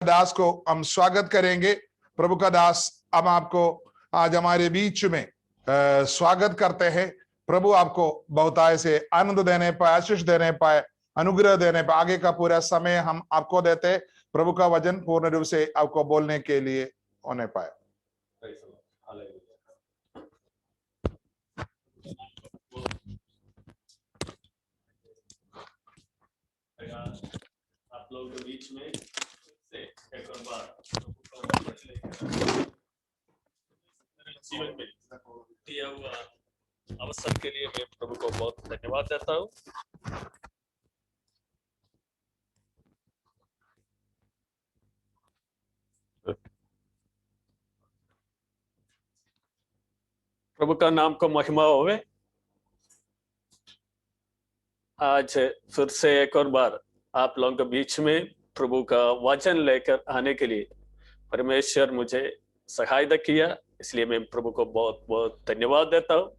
दास को हम स्वागत करेंगे। प्रभु का दास हम आपको आज हमारे बीच में स्वागत करते हैं। प्रभु आपको बहुतायत से आनंद देने पाए, आशीष देने पाए, अनुग्रह देने पाए। आगे का पूरा समय हम आपको देते हैं, प्रभु का वचन पूर्ण रूप से आपको बोलने के लिए होने पाए। आप लोगों के बीच में से एक और बार जीवन में दिया हुआ अवसर के लिए मैं प्रभु को बहुत धन्यवाद देता हूँ। प्रभु का नाम को महिमा होवे। आज फिर से एक और बार आप लोगों के बीच में प्रभु का वचन लेकर आने के लिए परमेश्वर मुझे सहायता किया, इसलिए मैं प्रभु को बहुत बहुत धन्यवाद देता हूँ।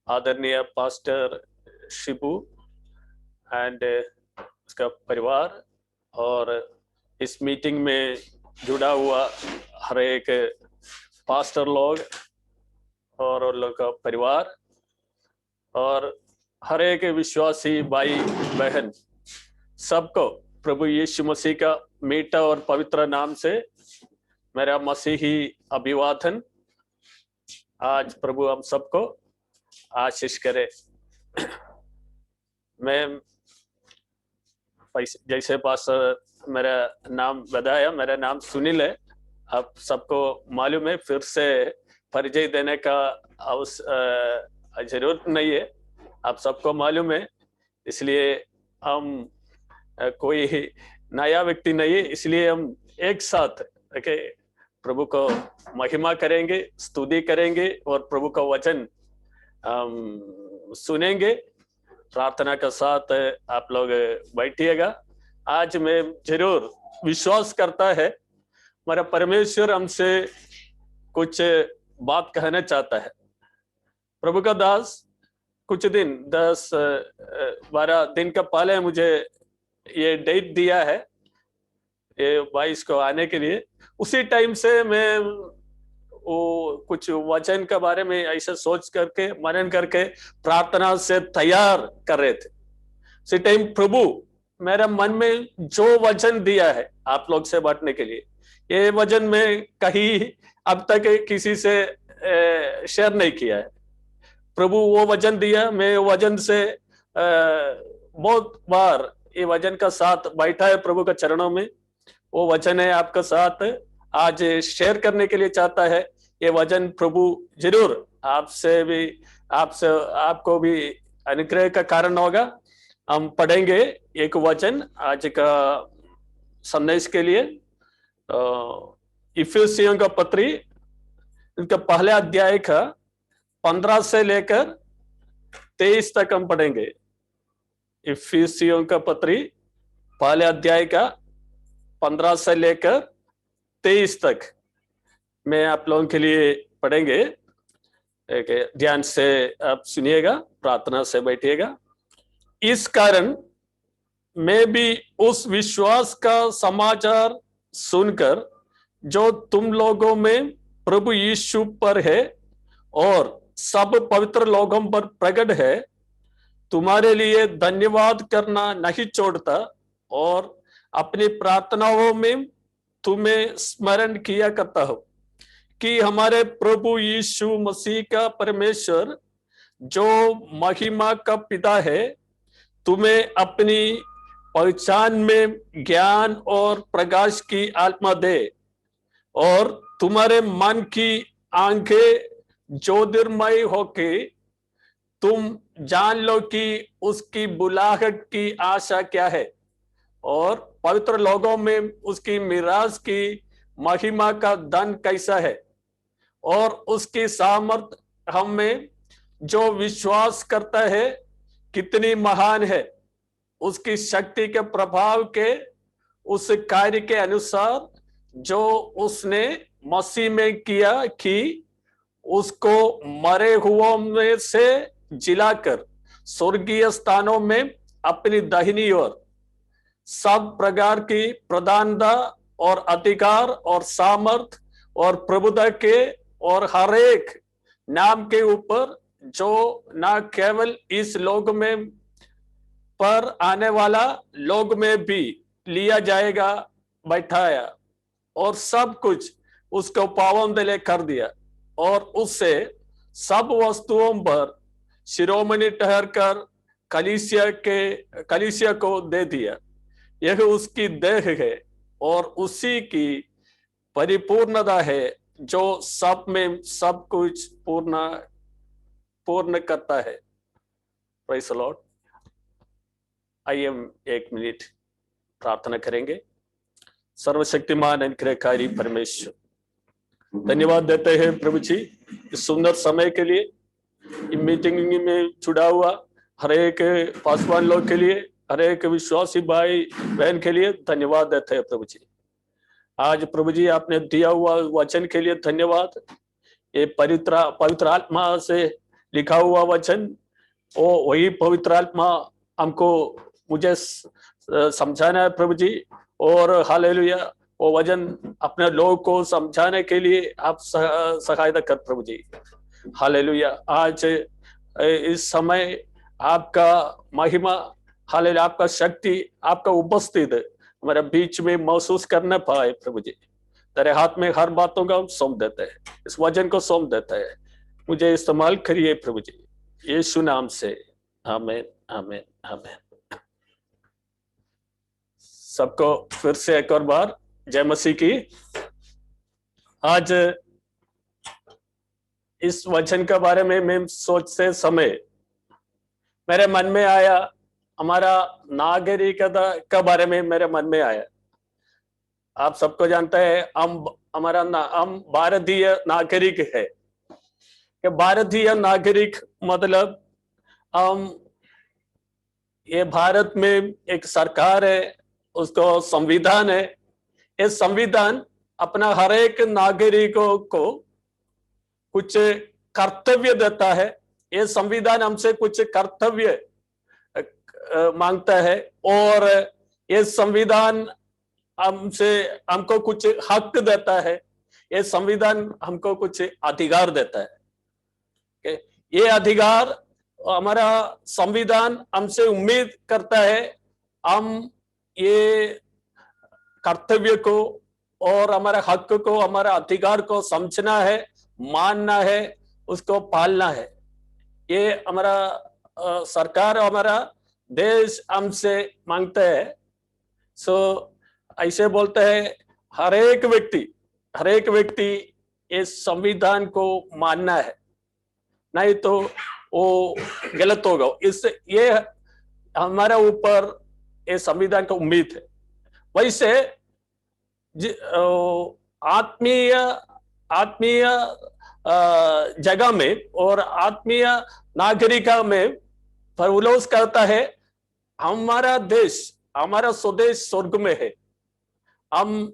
आदरणीय पास्टर शिबू एंड उसका परिवार और इस मीटिंग में जुड़ा हुआ हर एक पास्टर लोग और उन लोग का परिवार और हर एक विश्वासी भाई बहन सबको प्रभु यीशु मसीह का मीठा और पवित्र नाम से मेरा मसीही अभिवादन। आज प्रभु हम सबको आशीष करे। मैं जैसे पास्टर मेरा नाम बताया, मेरा नाम सुनील है। आप सबको मालूम है, फिर से परिचय देने का जरूरत नहीं है, आप सबको मालूम है। इसलिए हम कोई नया व्यक्ति नहीं है, इसलिए हम एक साथ प्रभु को महिमा करेंगे, स्तुति करेंगे और प्रभु का वचन सुनेंगे। प्रार्थना के साथ आप लोग बैठिएगा। आज मैं जरूर विश्वास करता है हमारा परमेश्वर हमसे कुछ बात कहना चाहता है। प्रभु का दास कुछ दिन 10-12 दिन का पहले मुझे ये डेट दिया है, ये 22 को आने के लिए। उसी टाइम से मैं वो कुछ वचन के बारे में ऐसे सोच करके मनन करके प्रार्थना से तैयार कर रहे थे। उसी टाइम प्रभु मेरा मन में जो वचन दिया है आप लोग से बांटने के लिए, ये वचन में कहीं अब तक किसी से शेयर नहीं किया है। प्रभु वो वचन दिया, मैं वचन से बहुत बार ये वचन का साथ बैठा है प्रभु के चरणों में। वो वचन है आपका साथ आज शेयर करने के लिए चाहता है। ये वचन प्रभु जरूर आपसे भी आपको भी अनुग्रह का कारण होगा। हम पढ़ेंगे एक वचन आज का संदेश के लिए। इफिसियों का पत्री, इनका पहले अध्याय का 15 से लेकर 23 तक हम पढ़ेंगे। इफिसियों का पत्री पहले अध्याय का 15 से लेकर 23 तक मैं आप लोगों के लिए पढ़ेंगे। ध्यान से आप सुनिएगा, प्रार्थना से बैठिएगा। इस कारण मैं भी उस विश्वास का समाचार सुनकर जो तुम लोगों में प्रभु यीशु पर है और सब पवित्र लोगों पर प्रकट है, तुम्हारे लिए धन्यवाद करना नहीं छोड़ता और अपनी प्रार्थनाओं में तुम्हें स्मरण किया करता हूं कि हमारे प्रभु यीशु मसीह का परमेश्वर जो महिमा का पिता है तुम्हें अपनी पहचान में ज्ञान और प्रकाश की आत्मा दे और तुम्हारे मन की आंखें ज्योतिर्मय होके तुम जान लो कि उसकी बुलाहट की आशा क्या है और पवित्र लोगों में उसकी मिरास की महिमा का धन कैसा है और उसकी सामर्थ हम में जो विश्वास करता है कितनी महान है। उसकी शक्ति के प्रभाव के उस कार्य के अनुसार जो उसने मसीह में किया कि उसको मरे हुओं में से जिलाकर स्वर्गीय स्थानों में अपनी दाहिनी ओर सब प्रकार की प्रधानता और अधिकार और सामर्थ और प्रभुता के और हर एक नाम के ऊपर, जो ना केवल इस लोक में पर आने वाला लोक में भी लिया जाएगा, बैठाया और सब कुछ उसको पावनदले कर दिया और उससे सब वस्तुओं पर शिरोमणि ठहरकर कलीसिया को दे दिया। यह उसकी देह है और उसी की परिपूर्णता है, जो सब में सब कुछ पूर्ण करता है। Praise the Lord. आइए हम 1 मिनट प्रार्थना करेंगे। सर्वशक्तिमान अनुग्रहकारी परमेश्वर, धन्यवाद देते हैं प्रभु जी इस सुंदर समय के लिए, इस मीटिंग में जुड़ा हुआ हर एक पासवान लोग के लिए, हर एक विश्वासी भाई बहन के लिए धन्यवाद देते हैं प्रभु जी। आज प्रभु जी आपने दिया हुआ वचन के लिए धन्यवाद। ये पवित्र आत्मा से लिखा हुआ वचन, वही पवित्र आत्मा हमको मुझे समझाना है प्रभु जी, और हालेलुया वो वचन अपने लोग को समझाने के लिए आप सहायता कर प्रभु जी। हालेलुया आज इस समय आपका महिमा, हालेलुया आपका शक्ति, आपका उपस्थित हमारे बीच में महसूस करने पाए प्रभु जी। तेरे हाथ में हर बातों का हम सौंप देते हैं, इस वचन को सौंप देते हैं, मुझे इस्तेमाल करिए प्रभु जी, यीशु नाम से, आमीन आमीन आमीन। सबको फिर से एक और बार जय मसीह की। आज इस वचन के बारे में मैं सोचते समय मेरे मन में आया, हमारा नागरिकता के बारे में मेरे मन में आया। आप सबको जानते हैं हम भारतीय नागरिक है कि भारतीय नागरिक मतलब हम, ये भारत में एक सरकार है, उसको संविधान है। ये संविधान अपना हर एक नागरिकों को कुछ कर्तव्य देता है। ये संविधान हमसे कुछ कर्तव्य मांगता है और ये संविधान हमको कुछ हक देता है। ये संविधान हमको कुछ अधिकार देता है। ये अधिकार हमारा संविधान हमसे उम्मीद करता है, हम ये कर्तव्य को और हमारे हक को, हमारा अधिकार को समझना है, मानना है, उसको पालना है। ये हमारा सरकार, हमारा देश हमसे मांगता है। ऐसे बोलते हैं हर एक व्यक्ति इस संविधान को मानना है, नहीं तो वो गलत होगा। इससे ये हमारे ऊपर ये संविधान का उम्मीद है। वैसे आत्मीय जगह में और आत्मीय नागरिका में पौलुस कहता है हमारा देश, हमारा स्वदेश स्वर्ग में है, हम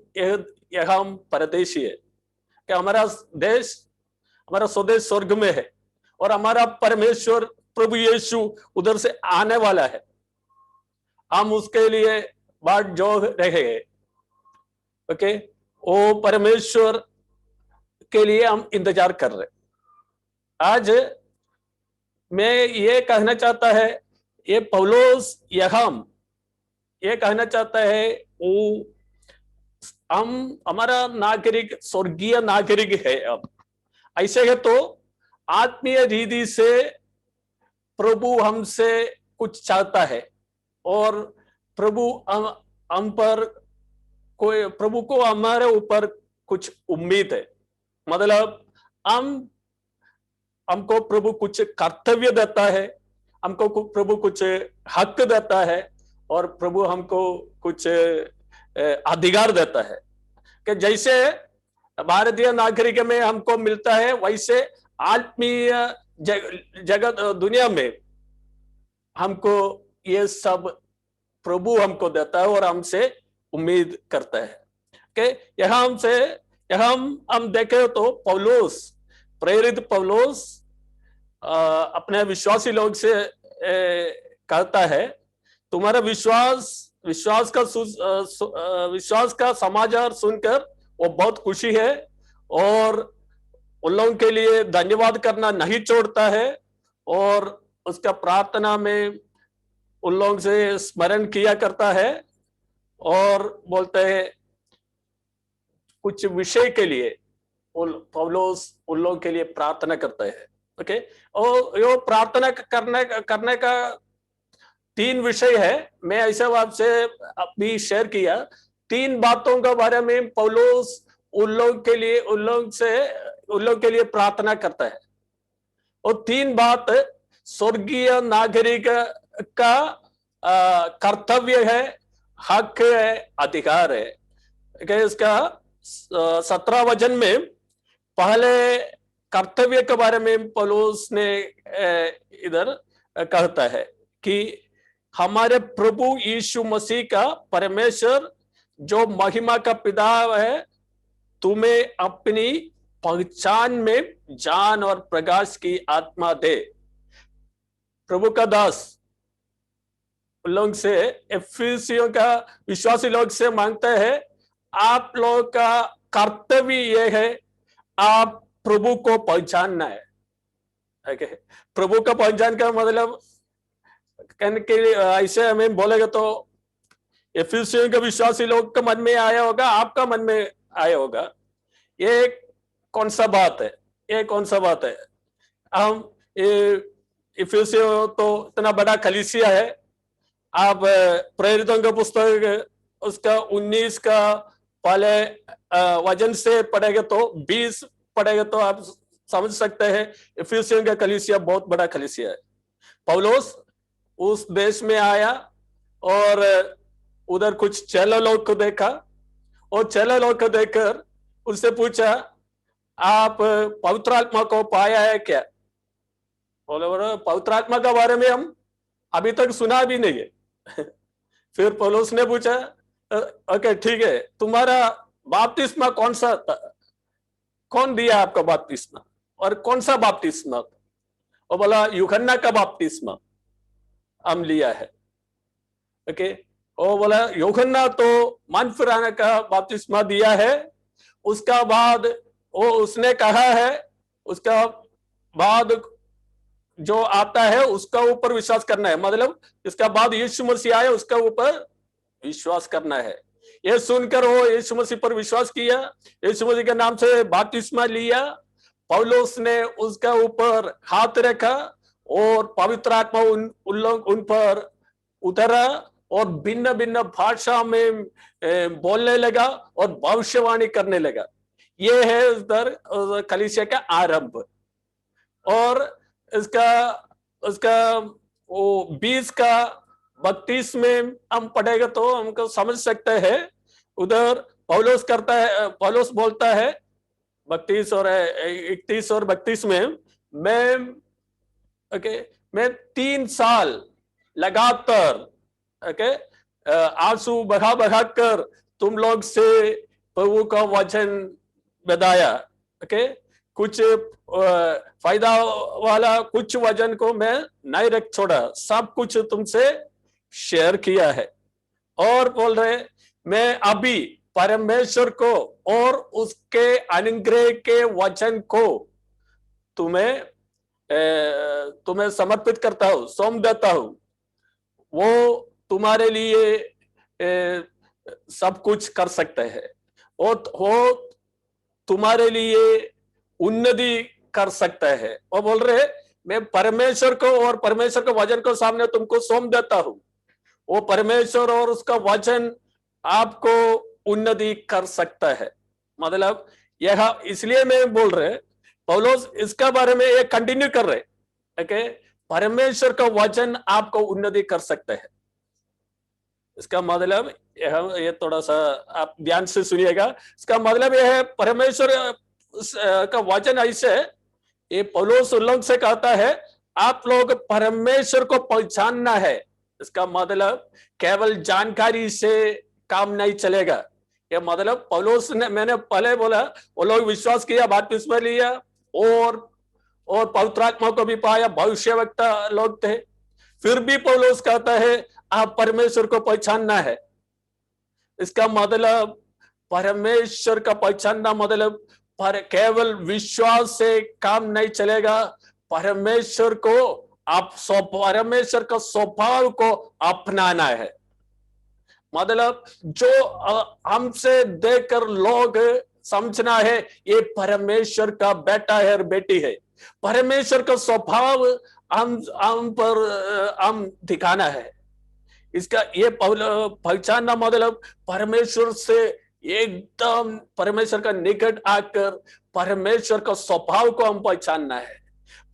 परदेशी है कि हमारा देश, हमारा स्वदेश स्वर्ग में है और हमारा परमेश्वर प्रभु यीशु उधर से आने वाला है। हम उसके लिए बाट जोह रहे हैं। ओके, वो परमेश्वर के लिए हम इंतजार कर रहे। आज मैं ये कहना चाहता है, ये पौलुस ये कहना चाहता है वो हम हमारा नागरिक स्वर्गीय नागरिक है। अब ऐसे है तो आत्मीय रीति से प्रभु हमसे कुछ चाहता है और प्रभु हम पर कोई, प्रभु को हमारे ऊपर कुछ उम्मीद है। मतलब हमको प्रभु कुछ कर्तव्य देता है, हमको प्रभु कुछ हक देता है और प्रभु हमको कुछ अधिकार देता है कि जैसे भारतीय नागरिक में हमको मिलता है, वैसे आत्मीय जगत दुनिया में हमको ये सब प्रभु हमको देता है और हमसे उम्मीद करता है कि यहाँ हम देखे तो पौलुस, प्रेरित पौलुस अपने विश्वासी लोग से कहता है तुम्हारा विश्वास विश्वास का समाचार सुनकर वो बहुत खुशी है और उन लोगों के लिए धन्यवाद करना नहीं छोड़ता है और उसका प्रार्थना में उन लोगों से स्मरण किया करता है और बोलते हैं कुछ विषय के लिए पौलुस उन लोगों के लिए प्रार्थना करते हैं। ओके, और यो प्रार्थना करने का 3 विषय है। मैं ऐसे आपसे अभी शेयर किया 3 बातों के बारे में पौलुस उन लोग के लिए प्रार्थना करता है और 3 बात स्वर्गीय नागरिक का कर्तव्य है, हक है, अधिकार है। इसका 17 वचन में पहले कर्तव्य के बारे में पौलुस ने इधर कहता है कि हमारे प्रभु यीशु मसीह का परमेश्वर जो महिमा का पिता है तुम्हें अपनी पहचान में जान और प्रकाश की आत्मा दे। प्रभु का दास लोग से, एफिसियों का विश्वासी लोग से मांगता है आप लोग का कर्तव्य यह है आप प्रभु को पहचानना है। प्रभु का पहचान का मतलब कहने के लिए ऐसे हमें बोलेगा तो एफिसियों के विश्वासी लोग के मन में आया होगा, आपका मन में आया होगा। ये कौन सा बात है? ये कौन सा बात है? हम एफिसियों तो इतना बड़ा कलीसिया है। आप प्रेरितों का पुस्तक उसका 19 का पहले वचन से पढ़ेगा तो 20 पढ़ेगा तो आप समझ सकते हैं एफिसियों का कलीसिया बहुत बड़ा कलीसिया है। पौलुस उस देश में आया और उधर कुछ चेला लोग को देखा और चेला लोग को देखकर उससे पूछा आप पवित्र आत्मा को पाया है क्या? बोले पवित्र आत्मा के बारे में हम अभी तक सुना भी नहीं है। फिर पौलुस ने पूछा ओके ठीक है, तुम्हारा बपतिस्मा कौन सा था? कौन दिया आपका बपतिस्मा और कौन सा बपतिस्मा? और बोला यूहन्ना का बपतिस्मा हम लिया है। ओके, और बोला यूहन्ना तो मन फिराने का बपतिस्मा दिया है। उसका बाद वो उसने कहा है उसका बाद जो आता है उसका ऊपर विश्वास करना है, मतलब इसका बाद यीशु मसीह आए उसका ऊपर विश्वास करना है। ये सुनकर वो यीशु मसीह पर विश्वास किया, यीशु मसीह के नाम से बपतिस्मा लिया। पौलुस ने उसका ऊपर हाथ रखा और पवित्र आत्मा उन पर उतरा और भिन्न भिन्न भाषा में बोलने लगा और भविष्यवाणी करने लगा। ये है उधर कलीसिया का आरंभ। और इसका वो 20 का 32 में हम पढ़ेगा तो हमको समझ सकते हैं। उधर पौलुस बोलता है 32 और 31 और 32 में मैं 3 साल लगातार आंसू बहा कर तुम लोग से प्रभु का वचन बताया। कुछ फायदा वाला कुछ वचन को मैं नहीं रख छोड़ा, सब कुछ तुमसे शेयर किया है। और बोल रहे मैं अभी परमेश्वर को और उसके अनुग्रह के वचन को तुम्हें समर्पित करता हूं, सौंप देता हूं। वो तुम्हारे लिए सब कुछ कर सकते हैं और वो तुम्हारे लिए उन्नति कर सकता है। और बोल रहे मैं परमेश्वर को और परमेश्वर के वचन को सामने तुमको सौंप देता हूं। वो परमेश्वर और उसका वचन आपको उन्नति कर सकता है। मतलब यह इसलिए मैं बोल रहे पौलुस इसका बारे में ये कंटिन्यू कर रहे परमेश्वर का वचन आपको उन्नति कर सकता है। इसका मतलब ये थोड़ा सा आप ध्यान से सुनिएगा। इसका मतलब यह है परमेश्वर का वचन ऐसे ये पौलुस उन लोग से कहता है आप लोग परमेश्वर को पहचानना है। इसका मतलब केवल जानकारी से काम नहीं चलेगा। ये मतलब पौलुस ने, मैंने पहले बोला वो लोग विश्वास किया, बपतिस्मा लिया और पवित्र आत्मा को भी पाया, भविष्यवक्ता लोग थे। फिर भी पौलुस कहता है आप परमेश्वर को पहचानना है। इसका मतलब परमेश्वर का पहचानना मतलब पर केवल विश्वास से काम नहीं चलेगा। परमेश्वर का स्वभाव को अपनाना है। मतलब जो हमसे देखकर लोग समझना है ये परमेश्वर का बेटा है और बेटी है। परमेश्वर का स्वभाव हम दिखाना है। इसका ये पहचानना मतलब परमेश्वर से एकदम परमेश्वर का निकट आकर परमेश्वर का स्वभाव को हम पहचानना है।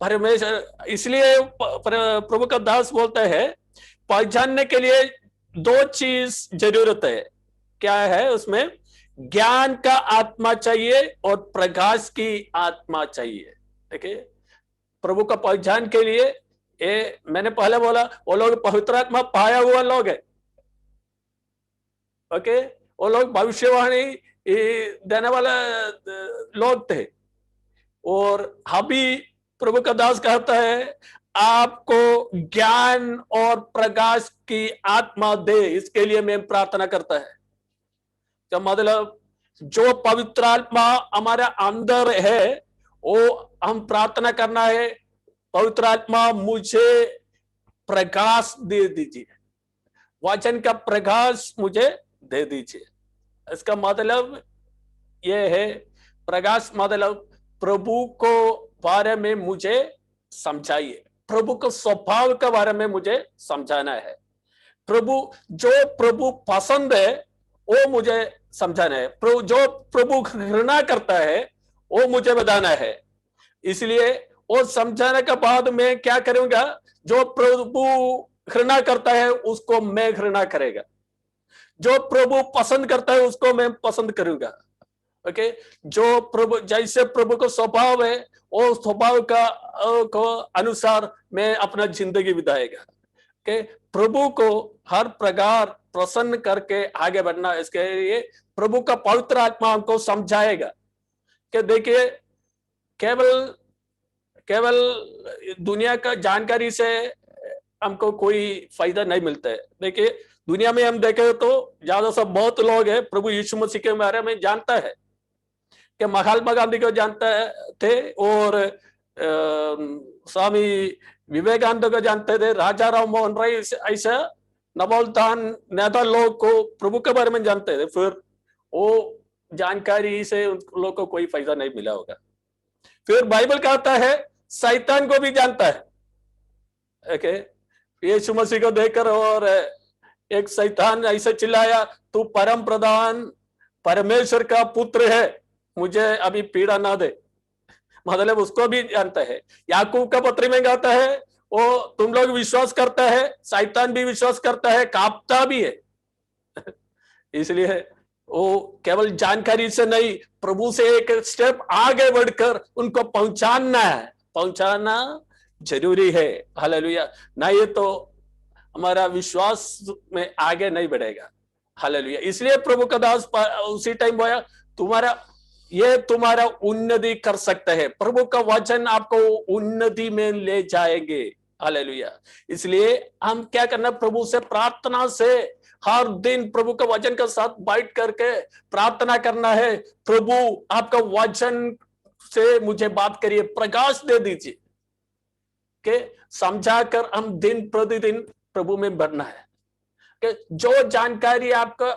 परमेश्वर इसलिए प्रभु का दास बोलते हैं पहचानने के लिए दो चीज जरूरत है। क्या है उसमें? ज्ञान का आत्मा चाहिए और प्रकाश की आत्मा चाहिए। देखिए प्रभु का पहचान के लिए ये मैंने पहले बोला वो लोग पवित्र आत्मा पाया हुआ लोग है। ओके, वो लोग भविष्यवाणी देने वाले लोग थे। और अभी प्रभु का दास कहता है आपको ज्ञान और प्रकाश की आत्मा दे, इसके लिए मैं प्रार्थना करता है। तो मतलब जो पवित्र आत्मा हमारे अंदर है वो हम प्रार्थना करना है पवित्र आत्मा मुझे प्रकाश दे दीजिए, वचन का प्रकाश मुझे दे दीजिए। इसका मतलब यह है प्रकाश मतलब प्रभु को बारे में मुझे समझाइए, प्रभु के स्वभाव के बारे में मुझे समझाना है। जो प्रभु पसंद है वो मुझे समझाना है, जो प्रभु घृणा करता है वो मुझे बताना है। इसलिए वो समझाने के बाद मैं क्या करूंगा, जो प्रभु घृणा करता है उसको मैं घृणा करेगा, जो प्रभु पसंद करता है उसको मैं पसंद करूंगा। ओके, जो प्रभु जैसे प्रभु का स्वभाव है वो स्वभाव को अनुसार मैं अपना जिंदगी बिताएगा। ओके, प्रभु को हर प्रकार प्रसन्न करके आगे बढ़ना, इसके लिए प्रभु का पवित्र आत्मा हमको समझाएगा कि देखिए केवल दुनिया का जानकारी से हमको कोई फायदा नहीं मिलता है। देखिए दुनिया में हम देखें तो ज्यादा सब बहुत लोग हैं प्रभु यीशु मसीह के बारे में जानता है कि महात्मा गांधी को जानता थे और स्वामी विवेकानंद को जानते थे, राजा राम मोहन राय ऐसा नवोत्थान नेता लोग को प्रभु के बारे में जानते थे। फिर वो जानकारी से उन लोग को कोई फायदा नहीं मिला होगा। फिर बाइबल कहता है शैतान को भी जानता है। ओके, यीशु मसीह को देखकर और एक शैतान ऐसे चिल्लाया तू परम प्रधान परमेश्वर का पुत्र है, मुझे अभी पीड़ा ना दे। मतलब उसको भी जानता है। याकूब का पत्री में कहता है वो तुम लोग विश्वास करता है, शैतान भी विश्वास करता है, कांपता भी है। इसलिए वो केवल जानकारी से नहीं, प्रभु से एक स्टेप आगे बढ़कर उनको पहुंचाना जरूरी है। हालेलुया, नहीं तो हमारा विश्वास में आगे नहीं बढ़ेगा। हालेलुया, इसलिए प्रभु का दास उसी टाइम बोला तुम्हारा उन्नति कर सकता है, प्रभु का वचन आपको उन्नति में ले जाएंगे। हालेलुया, इसलिए हम क्या करना, प्रभु से प्रार्थना से हर दिन प्रभु का वचन के साथ बैठ करके प्रार्थना करना है। प्रभु आपका वचन से मुझे बात करिए, प्रकाश दे दीजिए कि समझाकर हम दिन प्रतिदिन प्रभु में बढ़ना है। कि जो जानकारी आपका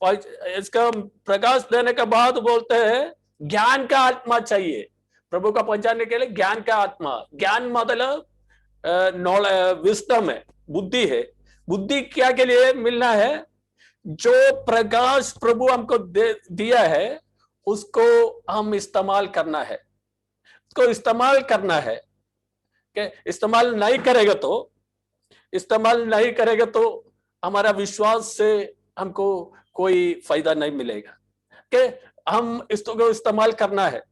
इसका प्रकाश देने के बाद बोलते हैं ज्ञान का आत्मा चाहिए प्रभु का पहचानने के लिए। ज्ञान का आत्मा, ज्ञान मतलब विस्डम है, बुद्धि है। बुद्धि क्या के लिए मिलना है? जो प्रकाश प्रभु हमको दिया है उसको हम इस्तेमाल करना है, उसको इस्तेमाल करना है। कि इस्तेमाल नहीं करेगा तो हमारा विश्वास से हमको कोई फायदा नहीं मिलेगा। कि हम इसको इस्तेमाल करना है।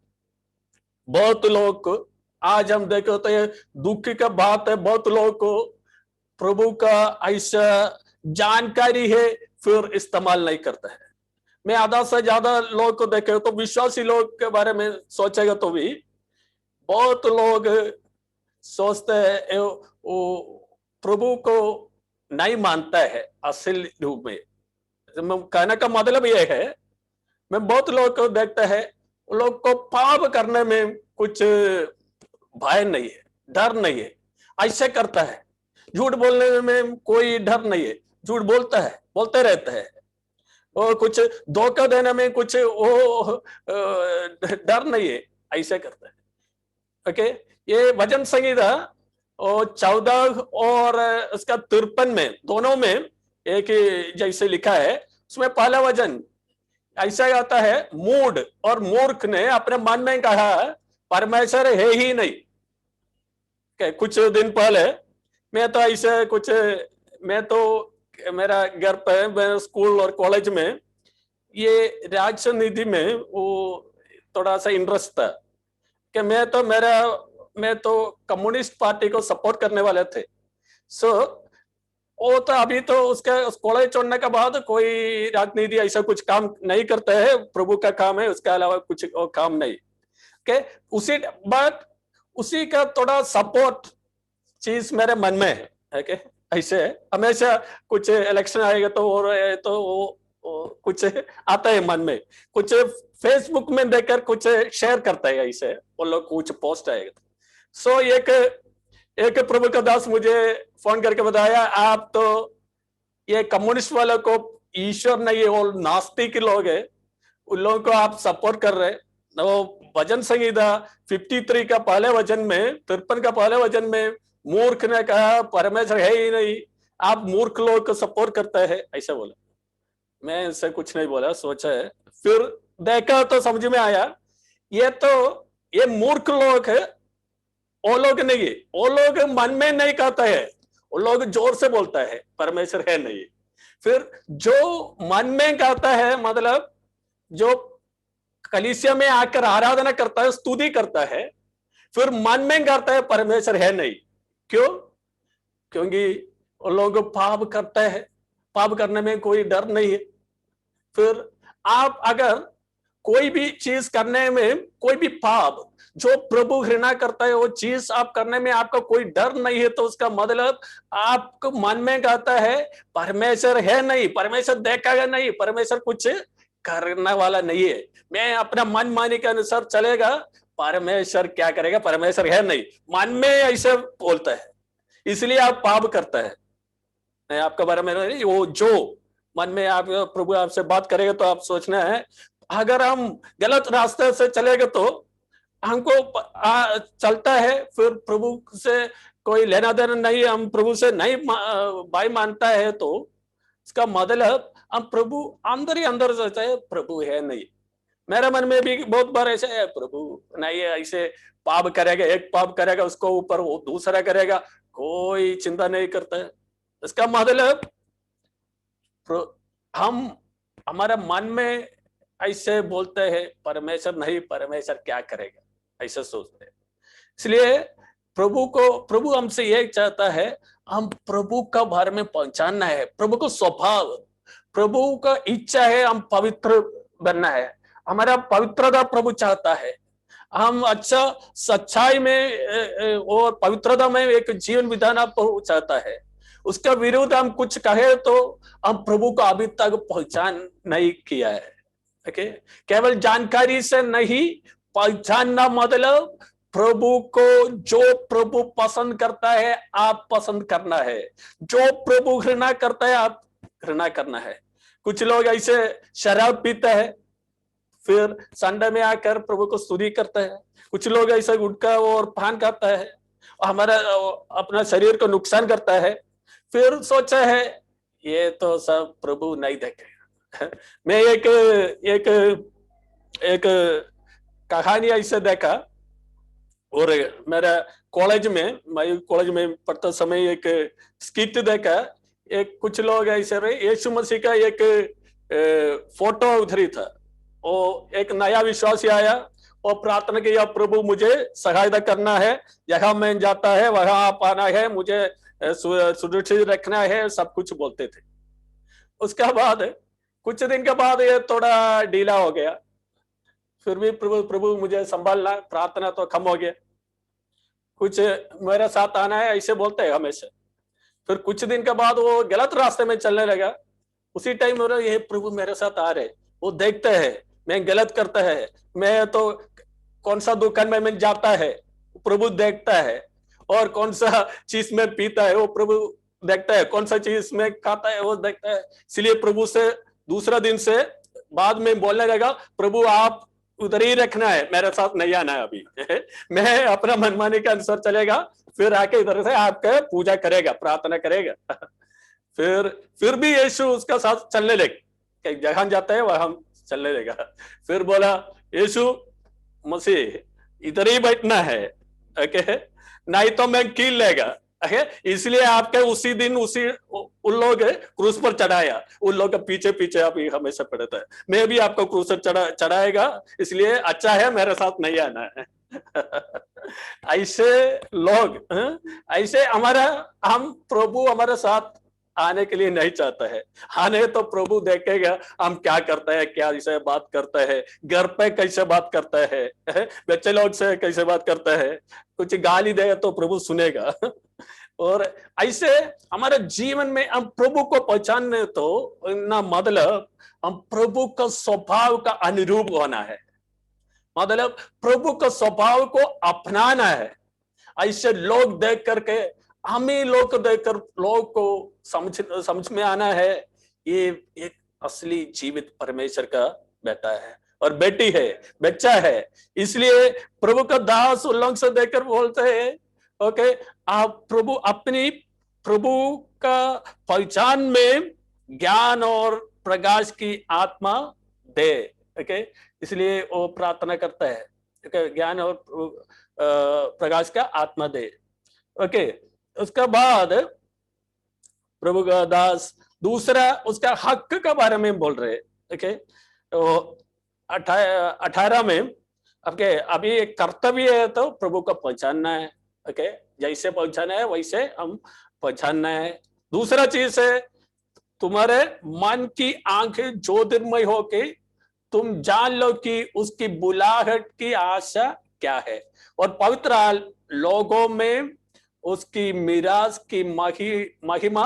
बहुत लोग को आज हम देखे तो ये दुख की बात है, बहुत लोग को प्रभु का ऐसा जानकारी है फिर इस्तेमाल नहीं करता है। मैं आधा से ज्यादा लोग को देखे तो विश्वासी लोग के बारे में सोचेगा तो भी बहुत लोग सोचते हैं वो प्रभु को नहीं मानता है असल रूप में। कहने का मतलब यह है, मैं बहुत लोग को देखता है, लोग को पाप करने में कुछ भय नहीं है, डर नहीं है, ऐसे करता है। झूठ बोलने में कोई डर नहीं है, झूठ बोलता है, बोलते रहता है। और कुछ धोखा देने में कुछ वो डर नहीं है, ऐसे करता है। ओके, ये भजन संगीता और 14 और उसका 53 में, दोनों में एक जैसे लिखा है, उसमें पहला वचन ऐसा आता है, मूड और मूर्ख ने अपने मन में कहा परमेश्वर है ही नहीं। कुछ दिन पहले मैं तो ऐसे कुछ, मैं तो मेरा घर पे स्कूल और कॉलेज में ये राजनीति में वो थोड़ा सा इंटरेस्ट था कि मैं तो कम्युनिस्ट पार्टी को सपोर्ट करने वाले थे। सो वो तो अभी तो उसका कॉलेज छोड़ने के बाद कोई राजनीति ऐसा कुछ काम नहीं करता है, प्रभु का काम है, उसके अलावा कुछ और काम नहीं के उसी, बट उसी का थोड़ा सपोर्ट चीज मेरे मन में है कि ऐसे हमेशा कुछ इलेक्शन आएगा तो और तो वो कुछ आता है मन में, कुछ फेसबुक में देखकर कुछ शेयर करता है, ऐसे वो लोग कुछ पोस्ट आएगा। सो एक प्रभु का दास मुझे फोन करके बताया, आप तो ये कम्युनिस्ट वालों को ईश्वर नहीं है, वो नास्तिक लोग है, उन लोगों को आप सपोर्ट कर रहे। वो भजन संगीता 53 का पहले वचन में, 53 का पहले वचन में मूर्ख ने कहा परमेश्वर है ही नहीं, आप मूर्ख लोग को सपोर्ट करते हैं, ऐसा बोला। मैं इससे कुछ नहीं बोला, सोचा है, फिर देखा तो समझ में आया, ये मूर्ख लोग है, वो लोग नहीं है, वो लोग मन में नहीं कहता है, वो लोग जोर से बोलता है परमेश्वर है नहीं। फिर जो मन में कहता है, मतलब जो कलीसिया में आकर आराधना करता है, स्तुति करता है, फिर मन में करता है परमेश्वर है नहीं। क्यों? क्योंकि वो लोग पाप करता है, पाप करने में कोई डर नहीं है। फिर आप अगर कोई भी चीज करने में, कोई भी पाप जो प्रभु घृणा करता है, वो चीज आप करने में आपका कोई डर नहीं है, तो उसका मतलब आपको मन में कहता है परमेश्वर है नहीं, परमेश्वर देखेगा नहीं, परमेश्वर कुछ करने वाला नहीं है, मैं अपना मन मानी के अनुसार चलेगा, परमेश्वर क्या करेगा, परमेश्वर है नहीं, मन में ऐसे बोलता है, इसलिए आप पाप करता है। मैं आपके बारे में नहीं, वो जो मन में आप प्रभु आपसे बात करेगा तो आप सोचना है, अगर हम गलत रास्ते से चलेगा तो हमको चलता है, फिर प्रभु से कोई लेना देना नहीं, हम प्रभु से नहीं भाई मानता है, तो इसका मतलब हम प्रभु अंदर ही अंदर सोचता है प्रभु है नहीं। मेरे मन में भी बहुत बार ऐसे है, प्रभु नहीं है, ऐसे पाप करेगा, एक पाप करेगा उसको ऊपर वो दूसरा करेगा, कोई चिंता नहीं करता है। इसका मतलब हम हमारा मन में ऐसे बोलते हैं परमेश्वर नहीं, परमेश्वर क्या करेगा, ऐसे सोचते हैं। इसलिए प्रभु हमसे यही चाहता है, हम प्रभु का बारे में पहचानना है, प्रभु को स्वभाव, प्रभु का इच्छा है हम पवित्र बनना है, हमारा पवित्रता प्रभु चाहता है, हम अच्छा सच्चाई में और पवित्रता में एक जीवन विधान प्रभु चाहता है। उसका विरुद्ध हम कुछ कहे तो हम प्रभु को अभी तक पहचान नहीं किया है। ओके, केवल जानकारी से नहीं, पहचानना मतलब प्रभु को, जो प्रभु पसंद करता है आप पसंद करना है, जो प्रभु घृणा करता है आप घृणा करना है। कुछ लोग ऐसे शराब पीते हैं, फिर संडे में आकर प्रभु को स्तुति करते हैं। कुछ लोग ऐसा गुटखा और पान खाता है, हमारा अपना शरीर को नुकसान करता है, फिर सोचा है ये तो सब प्रभु नहीं देखेगा। मैं एक कहानी ऐसे देखा, और मेरा कॉलेज में पढ़ते समय एक स्किट देखा, एक कुछ लोग ऐसे रहे, यीशु मसीह का एक फोटो उधरी था, वो एक नया विश्वासी आया और प्रार्थना किया, प्रभु मुझे सहायता करना है, जहां मैं जाता है वहां आप आना है, मुझे सुरक्षित रखना है, सब कुछ बोलते थे। उसके बाद कुछ दिन के बाद ये थोड़ा ढीला हो गया, फिर भी प्रभु मुझे संभालना, प्रार्थना तो कम हो गया। कुछ मेरे साथ आना है ऐसे बोलते हैं हमेशा। फिर कुछ दिन के बाद वो गलत रास्ते में चलने लगा। उसी टाइम बोला ये प्रभु मेरे साथ आ रहे, वो देखते हैं मैं गलत करता है, मैं तो कौन सा दुकान में मैं जाता है प्रभु देखता है, और कौन सा चीज में पीता है वो प्रभु देखता है, कौन सा चीज में खाता है वो देखता है। इसलिए प्रभु से दूसरा दिन से बाद में बोलने लगा, प्रभु आप उधर ही रखना है, मेरे साथ नहीं आना है अभी मैं अपना मनमानी के अनुसार चलेगा, फिर आके इधर से आपका पूजा करेगा, प्रार्थना करेगा फिर भी यीशु उसका साथ चलने लगे, जहां जाता है वहां चलने लगा। फिर बोला यीशु मसीह इधर ही बैठना है, ओके, नहीं तो मैं कील लेगा, ओके। इसलिए आपके उसी दिन उसी उन लोग क्रूस पर चढ़ाया, उन लोग के पीछे पीछे आप हमेशा पड़ता है, मैं भी आपको क्रूस पर चढ़ाएगा, इसलिए अच्छा है मेरे साथ नहीं आना है ऐसे लोग, ऐसे हम प्रभु हमारे साथ आने के लिए नहीं चाहता है। आने तो प्रभु देखेगा हम क्या करता है, क्या ऐसे बात करता है, घर पे कैसे बात करता है, बच्चे लोग से कैसे बात करता है, कुछ गाली दे तो प्रभु सुनेगा और ऐसे हमारे जीवन में हम प्रभु को पहचानने तो ना मतलब हम प्रभु का स्वभाव का अनुरूप होना है, मतलब प्रभु का स्वभाव को अपनाना है। ऐसे लोग देख करके हम ही लोग को देखकर लोग को समझ में आना है ये एक असली जीवित परमेश्वर का बेटा है और बेटी है, बच्चा है। इसलिए प्रभु का दास उल्लंघन से देखकर बोलते हैं, ओके, आप प्रभु का पहचान में ज्ञान और प्रकाश की आत्मा दे, ओके। इसलिए वो प्रार्थना करता है, ओके, ज्ञान और प्रकाश का आत्मा दे, ओके। उसके बाद प्रभु का दास दूसरा उसका हक के बारे में बोल रहे, ओके। तो 18 में ओके, अभी एक कर्तव्य है तो प्रभु का पहचानना है, ओके, जैसे पहचाना है वैसे हम पहचानना है। दूसरा चीज है तुम्हारे मन की आंखें ज्योतिर्मय हो के तुम जान लो कि उसकी बुलाहट की आशा क्या है और पवित्र लोगों में उसकी मिराज की महिमा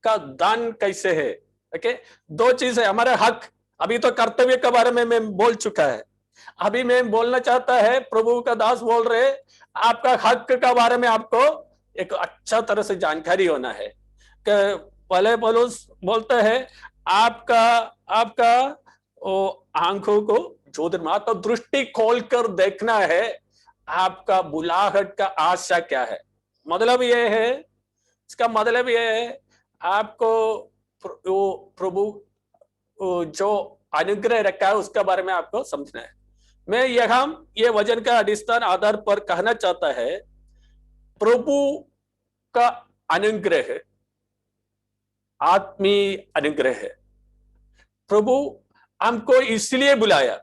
का दान कैसे है, ओके। दो चीज है हमारे हक। अभी तो कर्तव्य के बारे में मैं बोल चुका है, अभी मैं बोलना चाहता है, प्रभु का दास बोल रहे आपका हक के बारे में आपको एक अच्छा तरह से जानकारी होना है। पहले पौलुस बोलता है आपका आंखों को ज्योतिर्मय तो दृष्टि खोलकर देखना है, आपका बुलाहट का आशा क्या है। मतलब ये है, इसका मतलब ये है आपको प्रभु जो अनुग्रह रखा है उसके बारे में आपको समझना है। मैं यहाँ ये वचन का अधिष्ठान आधार पर कहना चाहता है, प्रभु का अनुग्रह आत्मीय अनुग्रह है। प्रभु हमको इसलिए बुलाया,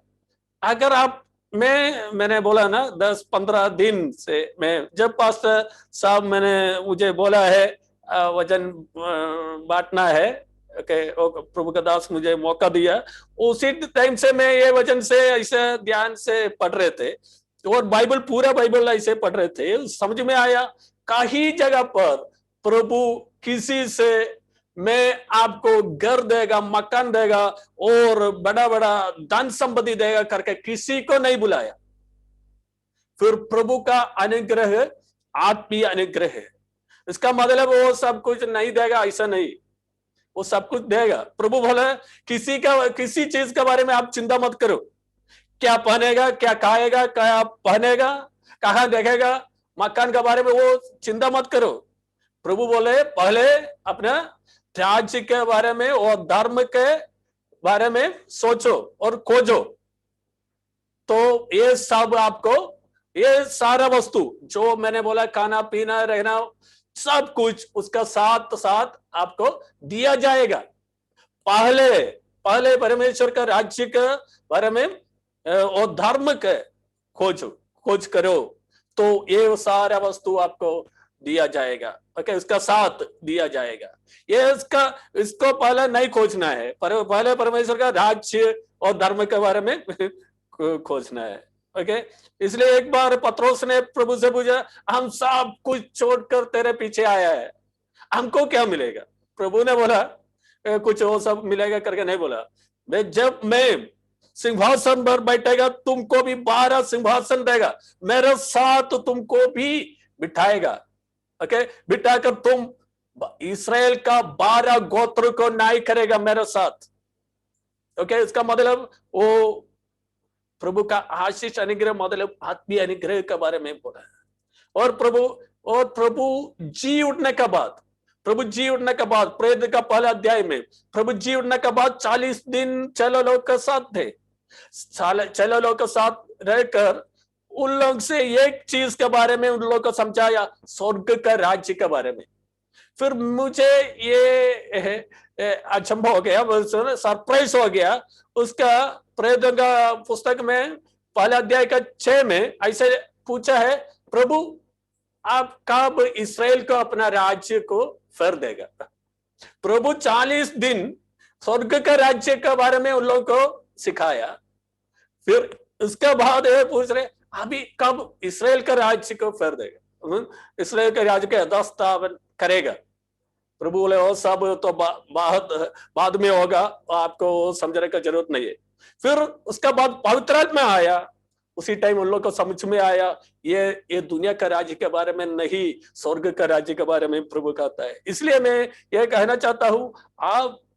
अगर आप मैंने बोला ना 10-15 दिन से मैं जब पास्टर साहब मैंने मुझे बोला है वचन बांटना है, ओके, प्रभु का दास मुझे मौका दिया, उसी टाइम से मैं ये वचन से ऐसे ध्यान से पढ़ रहे थे और बाइबल पूरा बाइबल ऐसे पढ़ रहे थे। समझ में आया कहीं जगह पर प्रभु किसी से मैं आपको घर देगा, मकान देगा और बड़ा बड़ा धन संपत्ति देगा करके किसी को नहीं बुलाया। फिर प्रभु का अनुग्रह आत्मीय अनुग्रह है, इसका मतलब वो सब कुछ नहीं देगा ऐसा नहीं, वो सब कुछ देगा। प्रभु बोले किसी चीज के बारे में आप चिंता मत करो, क्या पहनेगा, क्या खाएगा, क्या पहनेगा, कहां देखेगा, मकान के बारे में वो चिंता मत करो। प्रभु बोले पहले अपना राज्य के बारे में और धर्म के बारे में सोचो और खोजो, तो ये सब आपको, ये सारा वस्तु जो मैंने बोला खाना पीना रहना सब कुछ उसका साथ साथ आपको दिया जाएगा। पहले परमेश्वर का राज्य के बारे में और धर्म के खोज करो तो ये सारा वस्तु आपको दिया जाएगा, ओके, उसका साथ दिया जाएगा। ये इसको पहले नहीं खोजना है, पहले परमेश्वर का राज्य और धर्म के बारे में खोजना है, ओके। इसलिए एक बार पत्रोस ने प्रभु से पूछा, हम सब कुछ छोड़कर तेरे पीछे आया है, हमको क्या मिलेगा? प्रभु ने बोला कुछ वो सब मिलेगा करके नहीं बोला, जब मैं सिंहासन पर बैठेगा तुमको भी 12 सिंहासन देगा, मेरे साथ तुमको भी बिठाएगा। ओके, बिठाकर तुम इस्राएल का 12 गोत्र को न्याय करेगा मेरे साथ। ओके, इसका मतलब वो प्रभु का आशीष अनुग्रह मतलब आत्मीय अनुग्रह के बारे में बोला है। और प्रभु जी उठने के बाद, प्रभु जी उठने के बाद प्रेरित का पहला अध्याय में प्रभु जी उठने के बाद 40 दिन चलो लोग के साथ थे। चलो लोग के साथ रहकर उन लोग से एक चीज के बारे में उन लोग को समझाया, स्वर्ग का राज्य के बारे में। फिर मुझे ये अचंभ हो गया, सरप्राइज हो गया। उसका प्रेरितों का पुस्तक में पहले अध्याय का 6 में ऐसे पूछा है, प्रभु आप कब इस्राएल को अपना राज्य को फिर देगा? प्रभु 40 दिन स्वर्ग का राज्य के बारे में उन लोगों को सिखाया। फिर उसके बाद ये पूछ रहे, अभी कब इस्राएल का राज्य को फिर देगा, इस्राएल के राज्य का यथास्थापन करेगा? प्रभु बोले वो सब तो बाद में होगा, आपको समझने की जरूरत नहीं है। फिर उसका बाद पवित्र आत्मा आया, उसी टाइम उन लोग को समझ में आया ये दुनिया का राज्य के बारे में नहीं, स्वर्ग का राज्य के बारे में प्रभु कहता है। इसलिए मैं ये कहना चाहता हूं,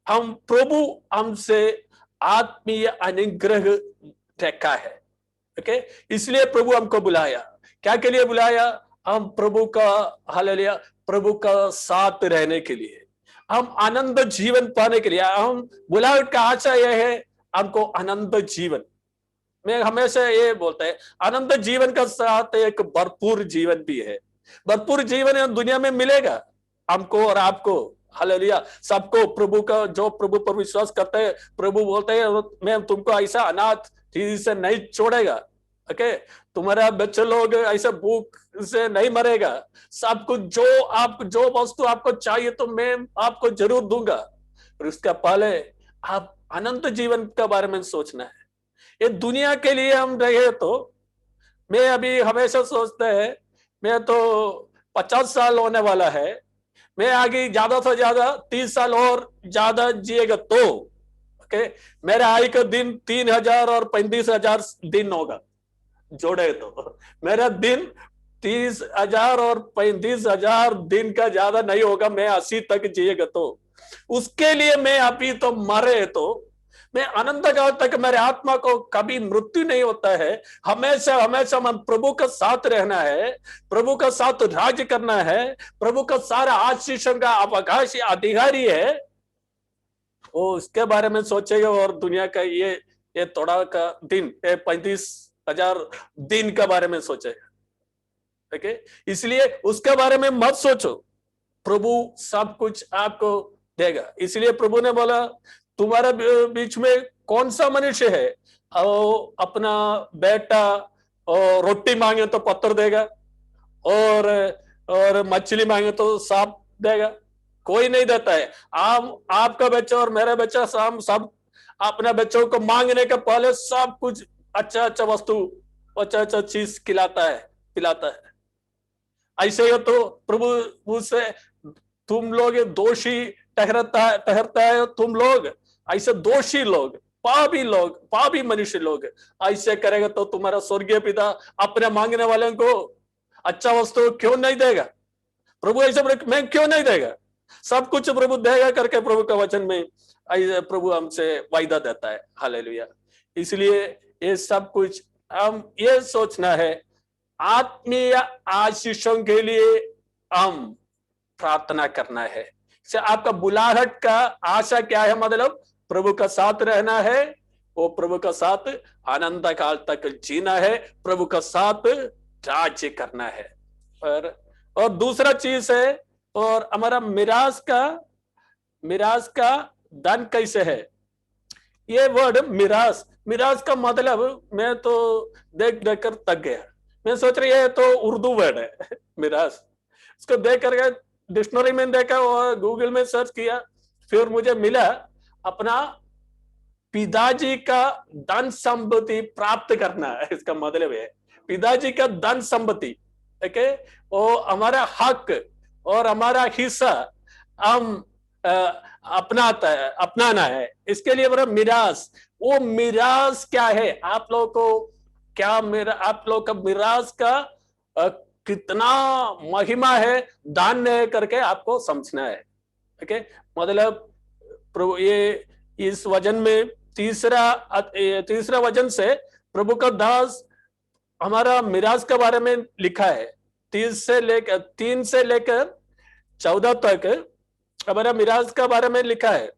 हम प्रभु हमसे आत्मीय अनुग्रह रखा है। ओके, इसलिए प्रभु हमको बुलाया। क्या के लिए बुलाया? हम प्रभु का हालेलुया, प्रभु का साथ रहने के लिए, हम आनंद जीवन पाने के लिए। हम बुलाहट का आशा यह है हमको आनंद जीवन। मैं हमेशा ये बोलता है, आनंद जीवन का साथ एक भरपूर जीवन भी है। भरपूर जीवन दुनिया में मिलेगा हमको और आपको, हालेलुया, सबको। प्रभु का जो प्रभु पर विश्वास करते हैं, प्रभु बोलते हैं मैं तुमको ऐसा अनाथ चीज से नहीं छोड़ेगा। ओके, तुम्हारा बच्चे लोग ऐसे भूख से नहीं मरेगा। सब कुछ जो वस्तु आपको चाहिए तो मैं आपको जरूर दूंगा। और उसका पहले आप अनंत जीवन के बारे में सोचना है। ये दुनिया के लिए हम रहे तो मैं अभी हमेशा सोचता है, मैं तो 50 साल होने वाला है, मैं आगे ज्यादा से ज्यादा 30 साल और ज्यादा जिएगा तो ओके, मेरा आयु का दिन 3000 और 35,000 दिन होगा जोड़े तो मेरा दिन 30,000 और 35,000 दिन का ज्यादा नहीं होगा। मैं 80 तक जिएगा तो उसके लिए मैं अभी तो मरे तो मैं अनंत काल तक मेरे आत्मा को कभी मृत्यु नहीं होता है। हमेशा हमेशा हम प्रभु का साथ रहना है, प्रभु का साथ राज्य करना है, प्रभु का सारा आशीषों का अवकाश अधिकारी है। वो उसके बारे में सोचेगा और दुनिया का ये थोड़ा का दिन 35,000 दिन के बारे में सोचेगा। ओके, इसलिए उसके बारे में मत सोचो, प्रभु सब कुछ आपको देगा। इसलिए प्रभु ने बोला तुम्हारे बीच में कौन सा मनुष्य है अपना बेटा और रोटी मांगे तो पत्थर देगा और मछली मांगे तो सांप देगा? कोई नहीं देता है। आपका बच्चा और मेरा बच्चा सब अपने बच्चों को मांगने के पहले सब कुछ अच्छा अच्छा वस्तु, अच्छा अच्छा चीज पिलाता है। ऐसे ही तो प्रभु से तुम लोग दोषी ठहरता है। तुम लोग ऐसे दोषी लोग, पापी मनुष्य लोग ऐसे करेगा तो तुम्हारा स्वर्गीय पिता अपने मांगने वाले को अच्छा वस्तु क्यों नहीं देगा? प्रभु ऐसे मैं क्यों नहीं देगा? सब कुछ प्रभु देगा करके प्रभु का वचन में प्रभु हमसे वायदा देता है। हालेलुया। इसलिए ये सब कुछ हम ये सोचना है, आत्मीय आशीषों के लिए हम प्रार्थना करना है। से आपका बुलाहट का आशा क्या है? मतलब प्रभु का साथ रहना है, वो प्रभु का साथ आनंद काल तक जीना है, प्रभु का साथ राज्य करना है। और दूसरा चीज है, और हमारा मिराज का धन कैसे है? ये वर्ड मिराज का मतलब मैं तो देख कर तक गया। मैं सोच रही है तो उर्दू वर्ड है मिराज। इसको देख कर डिक्शनरी में देखा और गूगल में सर्च किया, फिर मुझे मिला अपना पिताजी का धन संपत्ति प्राप्त करना है। इसका मतलब है पिताजी का धन संपत्ति, ओके, वो हमारा हक और हमारा हिस्सा हम अपनाना है। इसके लिए बड़ा मिरास, वो मिरास क्या है, आप लोग को क्या आप लोग का मिरास का कितना महिमा है, दान करके आपको समझना है। ओके, मतलब ये इस वचन में तीसरा वचन से प्रभु का दास हमारा मिरास के बारे में लिखा है। 3 से लेकर 14 तक हमारा मिरास के बारे में लिखा है।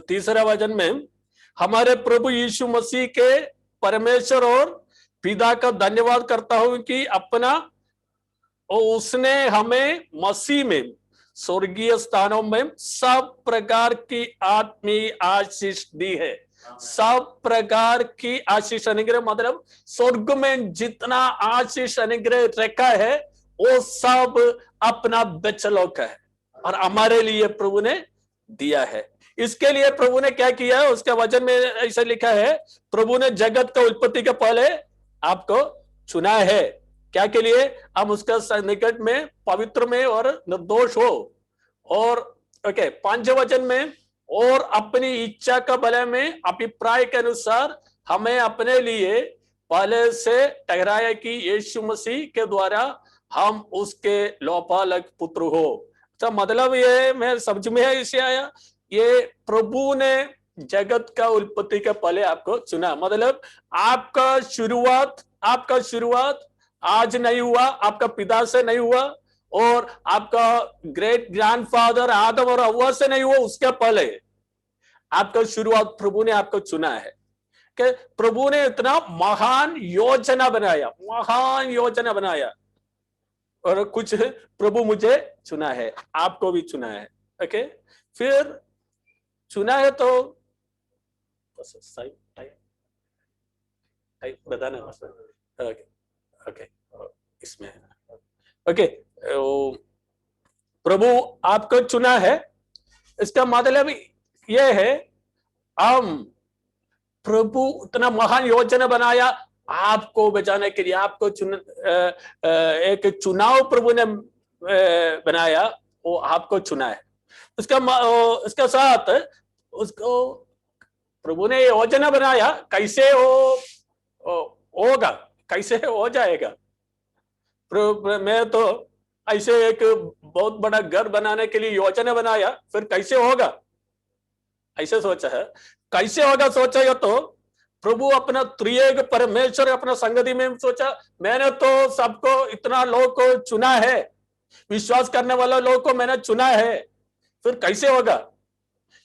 तीसरा वचन में हमारे प्रभु यीशु मसीह के परमेश्वर और पिता का धन्यवाद करता हूं कि उसने हमें मसीह में स्वर्गीय स्थानों में सब प्रकार की आत्मीय आशीष दी है। सब प्रकार की आशीष अनुग्रह मतलब स्वर्ग में जितना आशीष अनुग्रह रखा है वो सब अपना बच्चों का है और हमारे लिए प्रभु ने दिया है। इसके लिए प्रभु ने क्या किया है, उसके वचन में ऐसा लिखा है, प्रभु ने जगत का उत्पत्ति के पहले आपको चुना है। क्या के लिए? हम उसका निकट में पवित्र में और निर्दोष हो। और ओके, 5 वचन में और अपनी इच्छा का भले में अभिप्राय के अनुसार हमें अपने लिए पहले से ठहराया कि यीशु मसीह के द्वारा हम उसके लोपालक पुत्र हो। तो मतलब ये मैं समझ में है इसे आया, ये प्रभु ने जगत का उत्पत्ति के पहले आपको चुना। मतलब आपका शुरुआत आज नहीं हुआ, आपका पिता से नहीं हुआ और आपका ग्रेट ग्रैंडफादर आदम और हव्वा से नहीं हुआ, उसके पहले आपका शुरुआत प्रभु ने आपको चुना है। कि प्रभु ने इतना महान योजना बनाया और कुछ प्रभु मुझे चुना है, आपको भी चुना है। ओके, फिर चुना है तो सही बताना। ओके ओके, इसमें ओके, प्रभु आपको चुना है, इसका मतलब यह है हम प्रभु उतना महान योजना बनाया आपको बचाने के लिए, आपको एक चुनाव प्रभु ने बनाया, वो आपको चुना है। इसका साथ उसको प्रभु ने योजना बनाया, कैसे होगा, कैसे हो जाएगा। मैं तो ऐसे एक बहुत बड़ा घर बनाने के लिए योजना बनाया, फिर कैसे होगा ऐसे सोचा है। कैसे होगा सोचेगा तो प्रभु अपना त्रिएक परमेश्वर अपना संगति में सोचा, मैंने तो सबको इतना लोग को चुना है, विश्वास करने वाला लोग को मैंने चुना है, फिर कैसे होगा।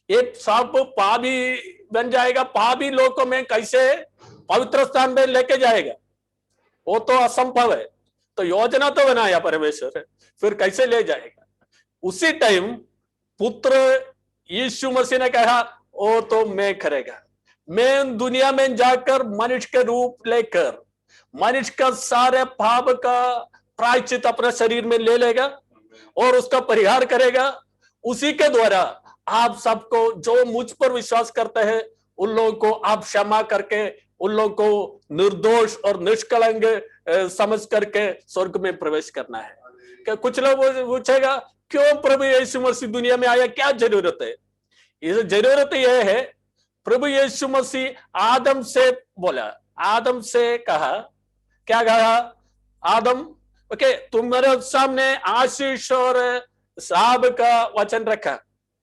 एक सब पापी बन जाएगा, पापी लोग को मैं कैसे पवित्र स्थान में लेके जाएगा, वो तो असंभव है। तो योजना तो बनाया परमेश्वर, फिर कैसे ले जाएगा। उसी टाइम पुत्र यीशु मसीह ने कहा वो तो मैं करेगा, मैं दुनिया में जाकर मनुष्य के रूप लेकर मनुष्य का सारे पाप का प्रायश्चित अपने शरीर में ले लेगा और उसका परिहार करेगा। उसी के द्वारा आप सबको जो मुझ पर विश्वास करते हैं उन लोगों को आप क्षमा करके उन लोगों को निर्दोष और निष्कलंक समझ करके स्वर्ग में प्रवेश करना है। क्या कुछ लोग पूछेगा क्यों प्रभु यीशु मसीह दुनिया में आया, क्या जरूरत है। ये जरूरत यह है, प्रभु यीशु मसीह आदम से बोला, आदम से कहा, क्या कहा, आदम ओके तुम्हारे सामने आशीष और साहब का वचन रखा,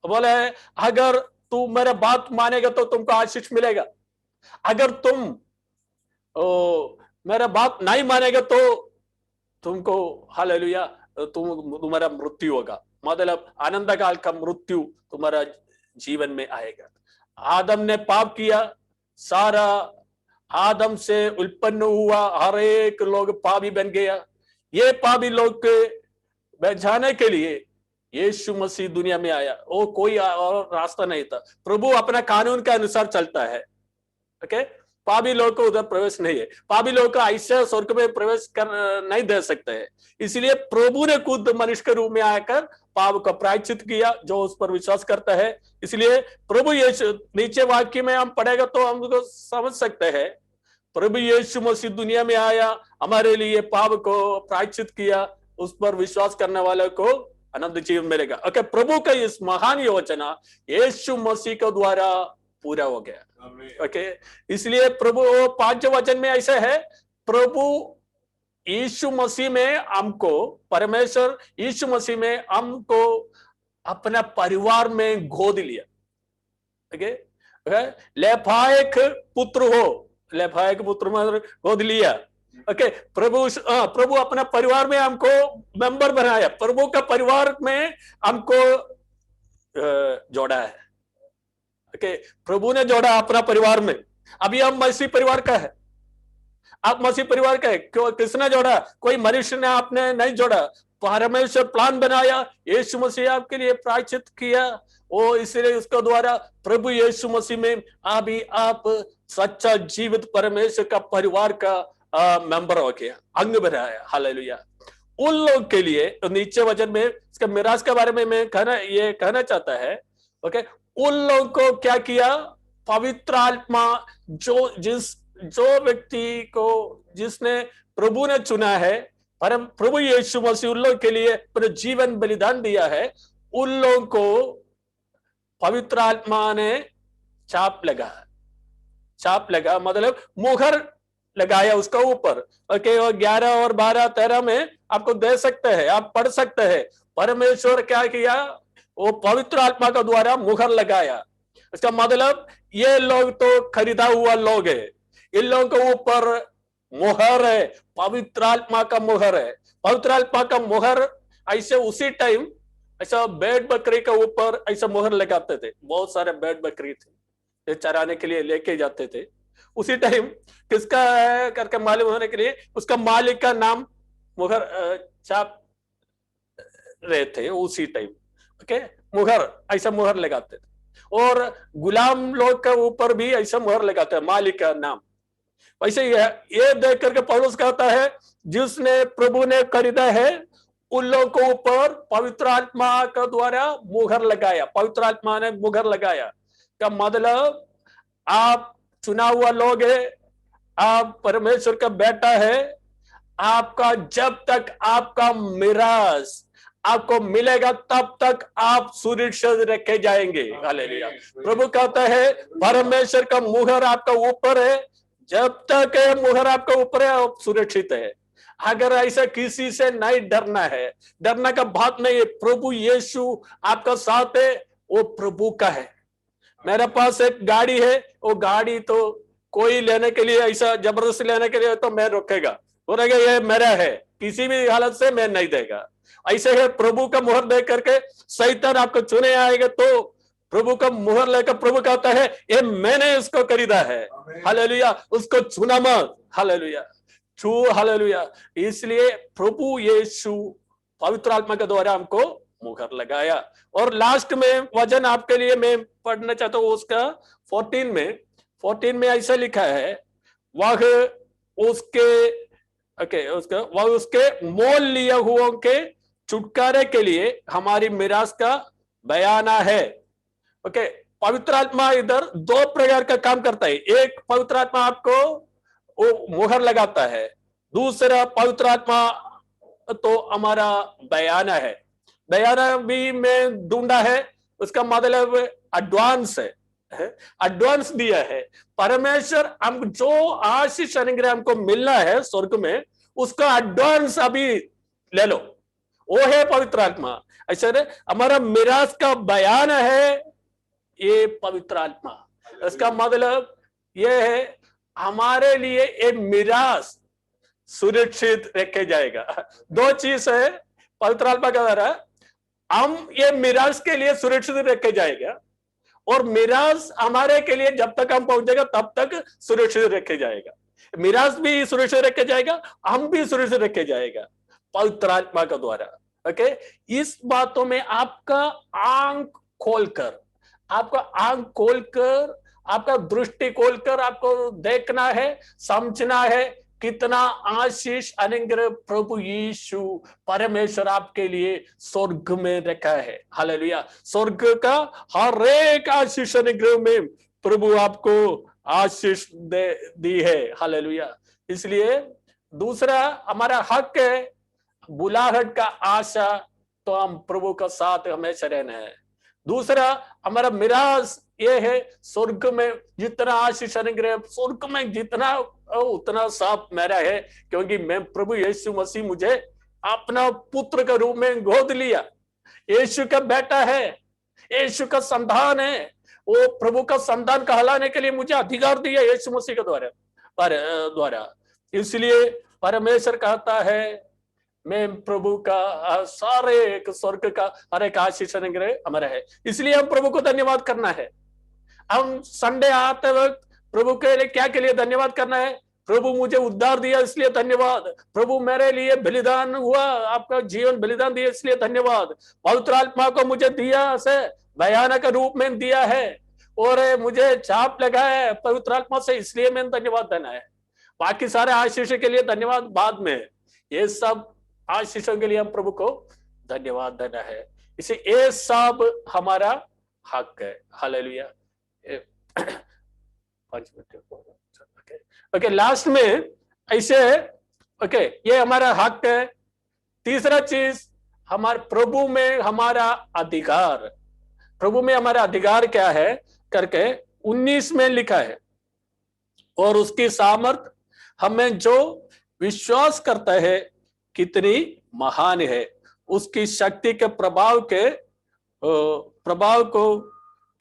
बोले अगर तू मेरा बात मानेगा तो तुमको आशीष मिलेगा, अगर तुम मेरा बात नहीं मानेगा तो तुमको हालेलुया तुम्हारा मृत्यु होगा। मतलब आनंद काल का मृत्यु तुम्हारा जीवन में आएगा। आदम ने पाप किया, सारा आदम से उत्पन्न हुआ हर एक लोग पापी बन गया। ये पापी लोग के बचाने के लिए यीशु मसीह दुनिया में आया, वो कोई और रास्ता नहीं था। प्रभु अपना कानून के अनुसार चलता है। ओके, पापी लोग को उधर प्रवेश नहीं है, पापी लोग को ऐसे स्वर्ग में प्रवेश कर नहीं दे सकते हैं। इसलिए प्रभु ने खुद मनुष्य के रूप में आकर पाप का प्रायश्चित किया जो उस पर विश्वास करता है। इसलिए प्रभु यीशु, नीचे वाक्य में हम पढ़ेगा तो हम उसको समझ सकते हैं, प्रभु यीशु मसीह दुनिया में आया, हमारे लिए पाप को प्रायश्चित किया, उस पर विश्वास करने वाले को अनंत जीवन मिलेगा। ओके, प्रभु का इस महान योजना यीशु मसीह के द्वारा पूरा हो गया। ओके, इसलिए प्रभु 5 वचन में ऐसा है, प्रभु यीशु मसीह में हमको, परमेश्वर यीशु मसीह में हमको अपना परिवार में गोद लिया। ओके, लेफायक पुत्र हो, लेफायक पुत्र में गोद लिया। ओके, प्रभु अपना परिवार में हमको मेंबर बनाया, प्रभु का परिवार में हमको जोड़ा है। ओके, प्रभु ने जोड़ा अपना परिवार में। अभी हम मसीह परिवार का है, आप मसीह परिवार का है। क्यों, किसने जोड़ा? कोई मनुष्य ने आपने नहीं जोड़ा, परमेश्वर प्लान बनाया, यीशु मसीह आपके लिए प्रायश्चित किया, वो इसलिए उसके द्वारा प्रभु यीशु मसीह में अभी आप सच्चा जीवित परमेश्वर का परिवार का मेंबर हो गया, अंग बनाया। हालेलुया। उन लोग के लिए नीचे वचन में इसका मिरास के बारे में मैं कहना चाहता है। ओके, उन लोगों को क्या किया? पवित्र आत्मा जो व्यक्ति को जिसने प्रभु ने चुना है, परम प्रभु यीशु मसीह उन लोगों के लिए अपना जीवन बलिदान दिया है, उन लोगों को पवित्र आत्मा ने छाप लगा मतलब मुहर लगाया उसका ऊपर। ओके, 11 और 12, 13 में आपको दे सकते हैं, आप पढ़ सकते हैं। परमेश्वर क्या किया? वो पवित्र आत्मा के द्वारा मुहर लगाया। इसका मतलब ये लोग तो खरीदा हुआ लोग है, इन लोगों के ऊपर मुहर है, पवित्र आत्मा का मुहर है। पवित्र आत्मा का मुहर ऐसे उसी टाइम ऐसा भेड़ बकरी के ऊपर ऐसा मुहर लगाते थे। बहुत सारे भेड़ बकरी थे, चराने के लिए लेके जाते थे। उसी टाइम किसका है करके मालूम होने के लिए उसका मालिक का नाम मुहर छाप रहे थे उसी टाइम। ओके, मुहर ऐसा मुहर लगाते थे। और गुलाम लोग के ऊपर भी ऐसा मुहर लगाते हैं, मालिक का नाम। वैसे ये देख करके पौलुस कहता है, जिसने प्रभु ने खरीदा है उन लोगों को ऊपर पवित्र आत्मा का द्वारा मुहर लगाया। पवित्र आत्मा ने मुहर लगाया का मतलब आप चुना हुआ लोग है, आप परमेश्वर का बेटा है। आपका जब तक आपका मिरास आपको मिलेगा तब तक आप सुरक्षित रखे जाएंगे। हालेलुया। प्रभु कहता है परमेश्वर का मुहर आपका ऊपर है, जब तक मुहर आपका ऊपर है आप सुरक्षित है। अगर ऐसा किसी से नहीं डरना है, डरना का बात नहीं है। प्रभु यीशु आपका साथ है, वो प्रभु का है। मेरे पास एक गाड़ी है, वो गाड़ी तो कोई लेने के लिए ऐसा जबरदस्ती लेने के लिए तो मैं रोकेगा, बोलेगा ये मेरा है, किसी भी हालत से मैं नहीं देगा। ऐसे है प्रभु का मुहर दे करके शैतान आपको चुने आएगा तो प्रभु का मुहर लेकर प्रभु कहता है ये मैंने उसको खरीदा है। हालेलुया, उसको चुना मत। Hallelujah, hallelujah. इसलिए प्रभु यीशु पवित्र आत्मा के द्वारा हमको मुहर लगाया। और लास्ट में वचन आपके लिए मैं पढ़ना चाहता हूं, उसका 14 में ऐसा लिखा है, वह उसके मोल लिए हुओं के छुटकारे के लिए हमारी मिरास का बयाना है। ओके, पवित्र आत्मा इधर 2 प्रकार का काम करता है। एक, पवित्र आत्मा आपको वो मुहर लगाता है, दूसरा पवित्र आत्मा तो हमारा बयाना है। बयाना भी मैं ढूंढा है, उसका मतलब एडवांस है, एडवांस दिया है। परमेश्वर हम जो आशीष अनुग्रह हमको मिलना है स्वर्ग में, उसका एडवांस अभी ले लो, वो है पवित्र आत्मा। ऐसा हमारा मिरास का बयान है ये पवित्र आत्मा। इसका मतलब ये है हमारे लिए एक मिरास सुरक्षित रखे जाएगा। 2 चीज है पवित्र आत्मा का द्वारा, हम ये मिरास के लिए सुरक्षित रखे जाएगा और मिरास हमारे के लिए जब तक हम पहुंचेगा तब तक सुरक्षित रखे जाएगा। मिरास भी सुरक्षित रखे जाएगा, हम भी सुरक्षित रखे जाएगा पवित्र आत्मा का द्वारा। ओके, इस बातों में आपका आंख खोलकर आपका दृष्टि खोलकर आपको देखना है, समझना है कितना आशीष अनुग्रह प्रभु यीशु परमेश्वर आपके लिए स्वर्ग में रखा है। हालेलुया। स्वर्ग का हर एक आशीष अनुग्रह में प्रभु आपको आशीष दी है। हालेलुया। इसलिए दूसरा हमारा हक है बुलाहट का आशा, तो हम प्रभु का साथ हमेशा रहना है। दूसरा हमारा मिराज ये है स्वर्ग में जितना आशीष अनुग्रह स्वर्ग में जितना उतना साफ मेरा है, क्योंकि मैं प्रभु यीशु मसीह मुझे अपना पुत्र के रूप में गोद लिया। यीशु का बेटा है, यीशु का संतान है, वो प्रभु का संतान कहलाने के लिए मुझे अधिकार दिया यीशु मसीह के द्वारा। इसलिए परमेश्वर कहता है मैं प्रभु का सारे एक स्वर्ग का हर एक आशीष अनुग्रह हमारा है। इसलिए हम प्रभु को धन्यवाद करना है। हम संडे आते वक्त प्रभु के लिए क्या के लिए धन्यवाद करना है? प्रभु मुझे उद्धार दिया इसलिए धन्यवाद, प्रभु मेरे लिए बलिदान हुआ, आपका जीवन बलिदान दिया इसलिए धन्यवाद, पवित्र आत्मा को मुझे दिया से भयानक रूप में दिया है और मुझे छाप लगा है पवित्र आत्मा से, इसलिए मैंने धन्यवाद देना है। बाकी सारे आशीष के लिए धन्यवाद बाद में, ये सब आशीषों के लिए हम प्रभु को धन्यवाद देना है। इसे ये सब हमारा हक है। हालेलुया। 5 मिनट ओके लास्ट में ऐसे ओके ये हमारा हक है। तीसरा चीज हमारे प्रभु में हमारा अधिकार, प्रभु में हमारा अधिकार क्या है करके 19 में लिखा है, और उसकी सामर्थ हमें जो विश्वास करता है कितनी महान है, उसकी शक्ति के प्रभाव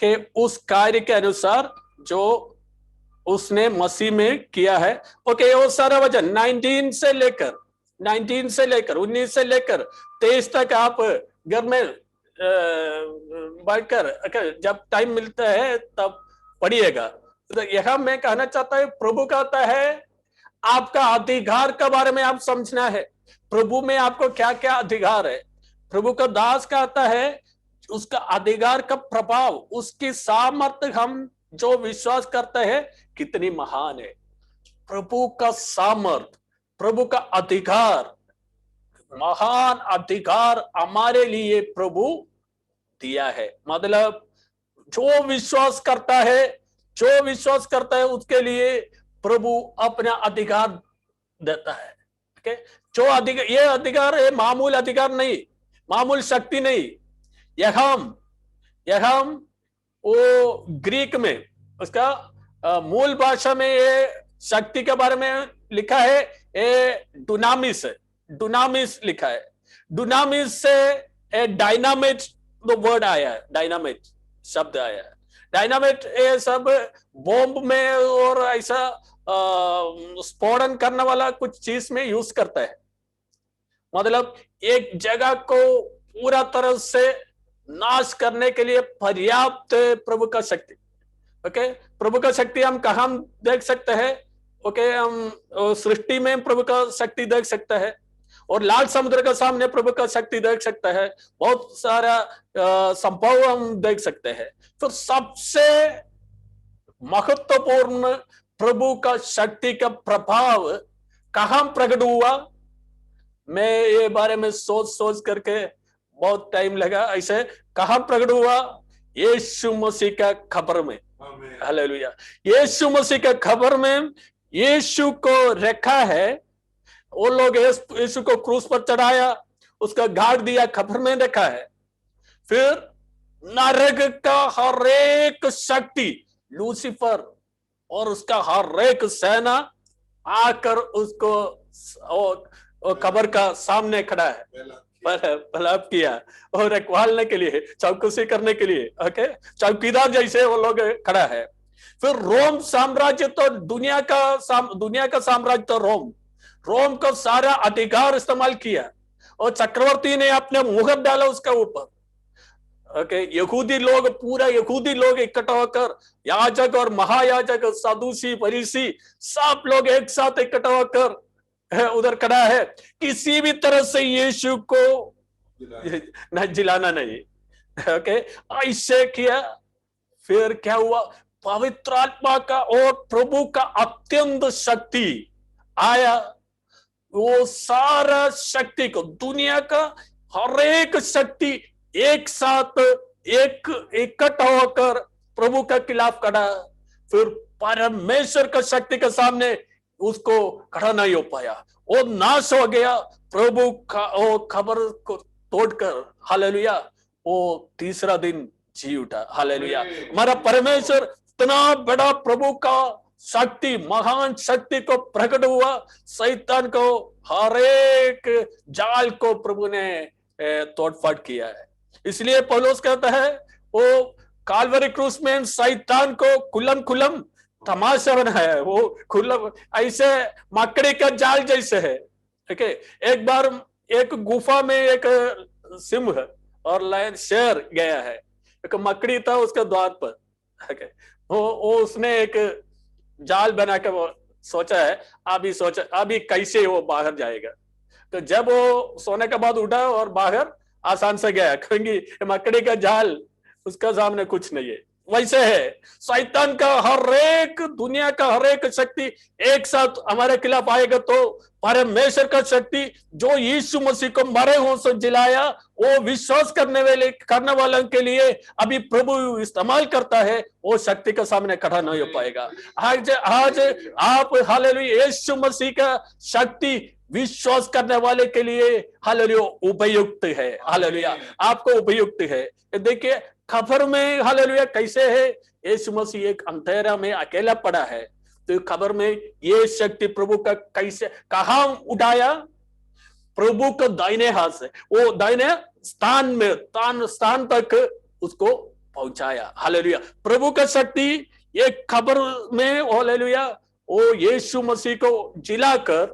के उस कार्य के अनुसार जो उसने मसीह में किया है। ओके वो सारा वचन 19 से लेकर 19 से लेकर 23 तक आप घर में बैठकर जब टाइम मिलता है तब पढ़िएगा। तो यह मैं कहना चाहता हूं, प्रभु कहता है आपका अधिकार के बारे में आप समझना है, प्रभु में आपको क्या क्या अधिकार है। प्रभु का दास कहता है उसका अधिकार का प्रभाव, उसकी सामर्थ्य हम जो विश्वास करते हैं कितनी महान है। प्रभु का सामर्थ, प्रभु का अधिकार, महान अधिकार हमारे लिए प्रभु दिया है। मतलब जो विश्वास करता है उसके लिए प्रभु अपना अधिकार देता है। ओके जो अधिकार, ये अधिकार है मामूल अधिकार नहीं, मामूल शक्ति नहीं। यह वो ग्रीक में उसका मूल भाषा में ये शक्ति के बारे में लिखा है, ये डुनामिस लिखा है। डुनामिस से डायनामिट वर्ड आया है, डायनामिट शब्द आया है। डायनामिट ये सब बॉम्ब में और ऐसा स्फोटन करने वाला कुछ चीज में यूज करता है। मतलब एक जगह को पूरा तरह से नाश करने के लिए पर्याप्त प्रभु का शक्ति। ओके प्रभु का शक्ति हम कहाँ देख सकते हैं? ओके हम सृष्टि में प्रभु का शक्ति देख सकते हैं, और लाल समुद्र के सामने प्रभु का शक्ति देख सकते हैं, बहुत सारा संभव हम देख सकते हैं। तो सबसे महत्वपूर्ण प्रभु का शक्ति का प्रभाव कहाँ प्रकट हुआ? मैं ये बारे में सोच करके बहुत टाइम लगा। ऐसे कहाँ प्रकट हुआ? यीशु मसीह का खबर में। हालेलुया। यीशु मसीह का खबर में यीशु को रखा है, वो लोग यीशु को क्रूस पर चढ़ाया, उसका घाट दिया, खबर में रखा है। फिर नरक का हर एक शक्ति लूसीफर और उसका हर एक सेना आकर उसको खबर का सामने खड़ा है, पलाप किया और रखवालने के लिए, चौकसी करने के लिए। ओके चौकीदार जैसे वो लोग खड़ा है। फिर रोम साम्राज्य तो दुनिया का साम्राज्य तो रोम का सारा अधिकार इस्तेमाल किया और चक्रवर्ती ने अपने मुहर डाला उसका ऊपर। ओके यहूदी लोग इकट्ठा होकर, याजक और महायाजक, सदूसी, फरीसी सब लोग एक साथ इकट्ठा होकर उधर खड़ा है। किसी भी तरह से यीशु को जिलाना नहीं। ओके ऐसे किया। फिर क्या हुआ? पवित्र आत्मा का और प्रभु का अत्यंत शक्ति आया। वो सारा शक्ति को, दुनिया का हर एक शक्ति एक साथ इकट्ठा होकर प्रभु के खिलाफ खड़ा। फिर परमेश्वर का शक्ति के सामने उसको खड़ा नहीं हो पाया, वो नाश हो गया। प्रभु का वो खबर को तोड़कर, हालेलुया, वो तीसरा दिन जी उठा। हालेलुया। हमारा परमेश्वर इतना बड़ा प्रभु का शक्ति, महान शक्ति को प्रकट हुआ। शैतान को हर एक जाल को प्रभु ने तोड़फाड़ किया है। इसलिए पौलुस कहता है वो काल्वरी क्रूस में शैतान को खुल्लम तमाशा बनाया है। वो खुल्लम ऐसे मकड़ी का जाल जैसे है। ठीक है, एक बार एक गुफा में एक सिंह और लायन शेर गया है, एक मकड़ी था उसके द्वार पर। वो उसने एक जाल बना के वो सोचा है, अभी कैसे वो बाहर जाएगा। तो जब वो सोने के बाद उठा और बाहर आसान से गया, क्योंकि मकड़ी का जाल उसका सामने कुछ नहीं है। वैसे है शैतान का हर एक, दुनिया का हर एक शक्ति एक साथ हमारे खिलाफ आएगा तो परमेश्वर का शक्ति जो यीशु मसीह को मरे हुए से जिलाया, वो विश्वास करने वालों के लिए अभी प्रभु इस्तेमाल करता है, वो शक्ति के सामने खड़ा नहीं हो पाएगा। आज आप हालेलुया यीशु मसीह का शक्ति विश्वास करने वाले के लिए हालेलुया उपयुक्त है। हालेलुया, आपको उपयुक्त है। देखिए खबर में हालेलुया कैसे है, यीशु मसीह एक अंधेरा में अकेला पड़ा है, तो खबर में ये शक्ति प्रभु का कैसे कहां उठाया, प्रभु का दाहिने हाथ से वो दाहिने स्थान तक उसको पहुंचाया। हालेलुया, प्रभु का शक्ति एक खबर में हालेलुया वो यीशु मसीह को जिलाकर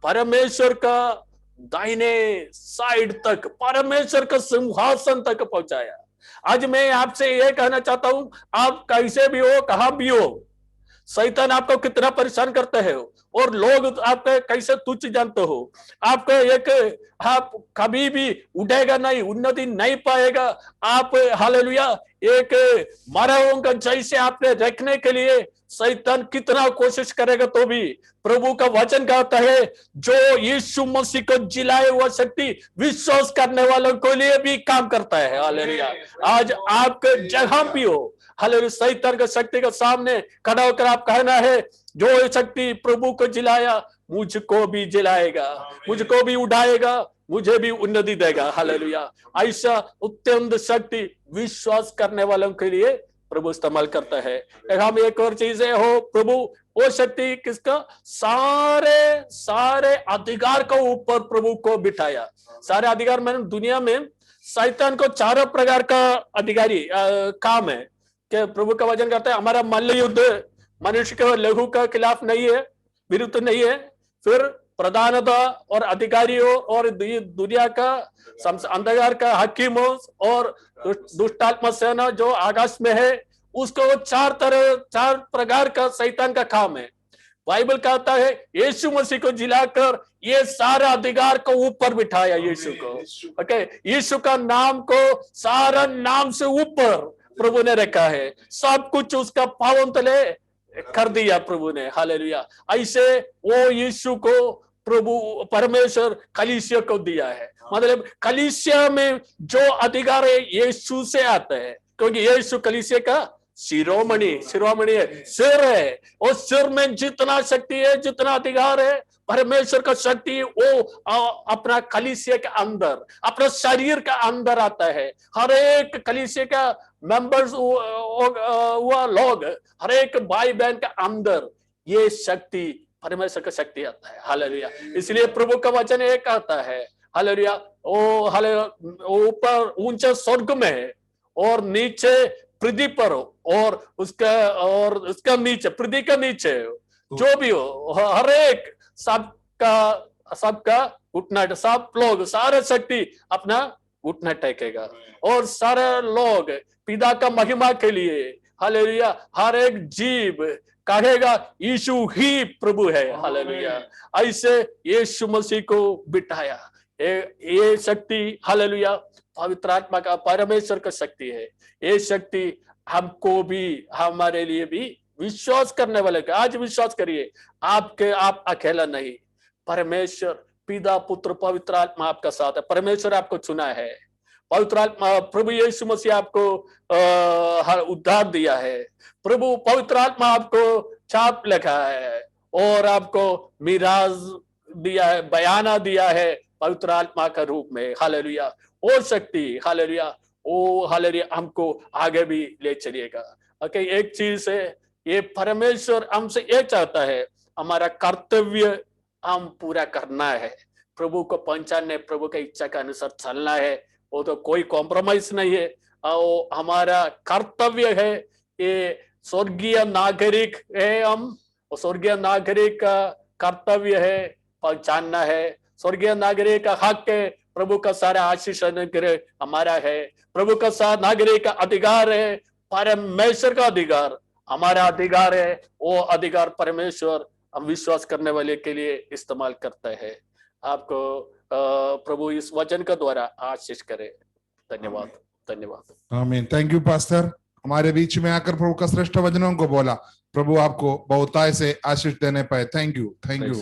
परमेश्वर का दाहिने साइड तक, परमेश्वर का सिंहासन तक पहुंचाया। आज मैं आपसे ये कहना चाहता हूं, आप कैसे भी हो, कहां भी हो, शैतान आपको कितना परेशान करते हैं और लोग आपके कैसे तुच्छ जानते हो, आपका एक आप कभी भी उठेगा नहीं, उन्नति नहीं पाएगा। आप हालेलुया एक मराओं का जैसे आपने रखने के लिए शैतान कितना कोशिश करेगा, तो भी प्रभु का वचन कहता है जो यीशु मसीह को जिलाए हुआ शक्ति विश्वास करने वालों के लिए भी काम करता है। हालेलुया, आज आपके जगह भी हो हालेलुया शैतान का शक्ति के सामने खड़ा होकर आप कहना है जो शक्ति प्रभु को जिलाया मुझको भी जिलाएगा, मुझको भी उठाएगा, मुझे भी उन्नति देगा। हालेलुया, ऐसा अत्यंत शक्ति विश्वास करने वालों के लिए प्रभु इस्तेमाल करता है। हम एक और चीज है हो, प्रभु वो शक्ति किसका, सारे अधिकार को ऊपर प्रभु को बिठाया। सारे अधिकार मैंने दुनिया में शैतान को चारों प्रकार का अधिकारी काम है कि प्रभु का वचन करता है हमारा मल्ल युद्ध मनुष्य के लहू का खिलाफ नहीं है, विरुद्ध नहीं है। फिर प्रधानता और अधिकारियों और दुनिया का अंधकार का हकीमों और दुष्टात्मा सेना जो आकाश में है, उसको चार प्रकार का शैतान का काम है। बाइबल कहता है यीशु मसीह को जिलाकर ये सारा अधिकार को ऊपर बिठाया यीशु को। ओके, यीशु का नाम को सारा नाम से ऊपर प्रभु ने रखा है, सब कुछ उसका पांव तले कर दिया प्रभु ने। हालेलुया, ऐसे वो यीशु को प्रभु परमेश्वर कलीसिया को दिया है। मतलब कलीसिया में जो अधिकार है यीशु से आता है, क्योंकि यीशु कलीसिया का शिरोमणि है, सिर है। और सिर में जितना शक्ति है, जितना अधिकार है परमेश्वर का शक्ति, वो अपना कलीसिया के अंदर, अपना शरीर का अंदर आता है। हर एक कलीसिया का मेंबर्स हुआ लोग, हर एक भाई बहन के अंदर ये शक्ति परमेश्वर का शक्ति आता है। हालेलुया, इसलिए प्रभु का वचन एक कहता है हालेलुया ऊपर ऊंचे स्वर्ग में है और नीचे पृथ्वी पर और उसका नीचे पृथ्वी का नीचे जो भी हो, हर एक सबका घुटना, सब लोग सारे शक्ति अपना घुटना टेकेगा और सारे लोग पिता का महिमा के लिए हालेलुया हर एक जीव कहेगा यीशु ही प्रभु है। हालेलुया, ऐसे यीशु मसीह को बिठाया। ये शक्ति हालेलुया पवित्र आत्मा का, परमेश्वर का शक्ति है। ये शक्ति हमको भी, हमारे लिए भी विश्वास करने वाले का, आज विश्वास करिए आप अकेला नहीं, परमेश्वर पिता पुत्र पवित्र आत्मा आपका साथ है। परमेश्वर आपको चुना है, पवित्र आत्मा प्रभु यीशु मसीह आपको उद्धार दिया है, प्रभु पवित्र आत्मा आपको छाप लिखा है और आपको मिराज दिया है, बयाना दिया है पवित्र आत्मा का रूप में। हालेलुया। और शक्ति, हालेलुया, ओ हालेलुया, हमको आगे भी ले चलिएगा। ओके, एक चीज है, ये परमेश्वर हमसे ये चाहता है, हमारा कर्तव्य हम पूरा करना है, प्रभु को पहचानने, प्रभु की इच्छा के अनुसार चलना है, वो तो कोई कॉम्प्रोमाइज नहीं है। और हमारा कर्तव्य है, ये स्वर्गीय नागरिक है हम, स्वर्गीय नागरिक का कर्तव्य है पहचानना है, स्वर्गीय नागरिक का हक है, प्रभु का सारा आशीष अनुग्रह हमारा है, प्रभु का सारा नागरिक का अधिकार है, परमेश्वर का अधिकार हमारा अधिकार है, वो अधिकार परमेश्वर हम विश्वास करने वाले के लिए इस्तेमाल करता है। आपको प्रभु इस वचन का द्वारा आशीष करे। धन्यवाद, धन्यवाद। आमीन। थैंक यू पास्टर, हमारे बीच में आकर प्रभु का श्रेष्ठ वचनों को बोला। प्रभु आपको बहुतायत से आशीष देने पाए। Thank you, thank you.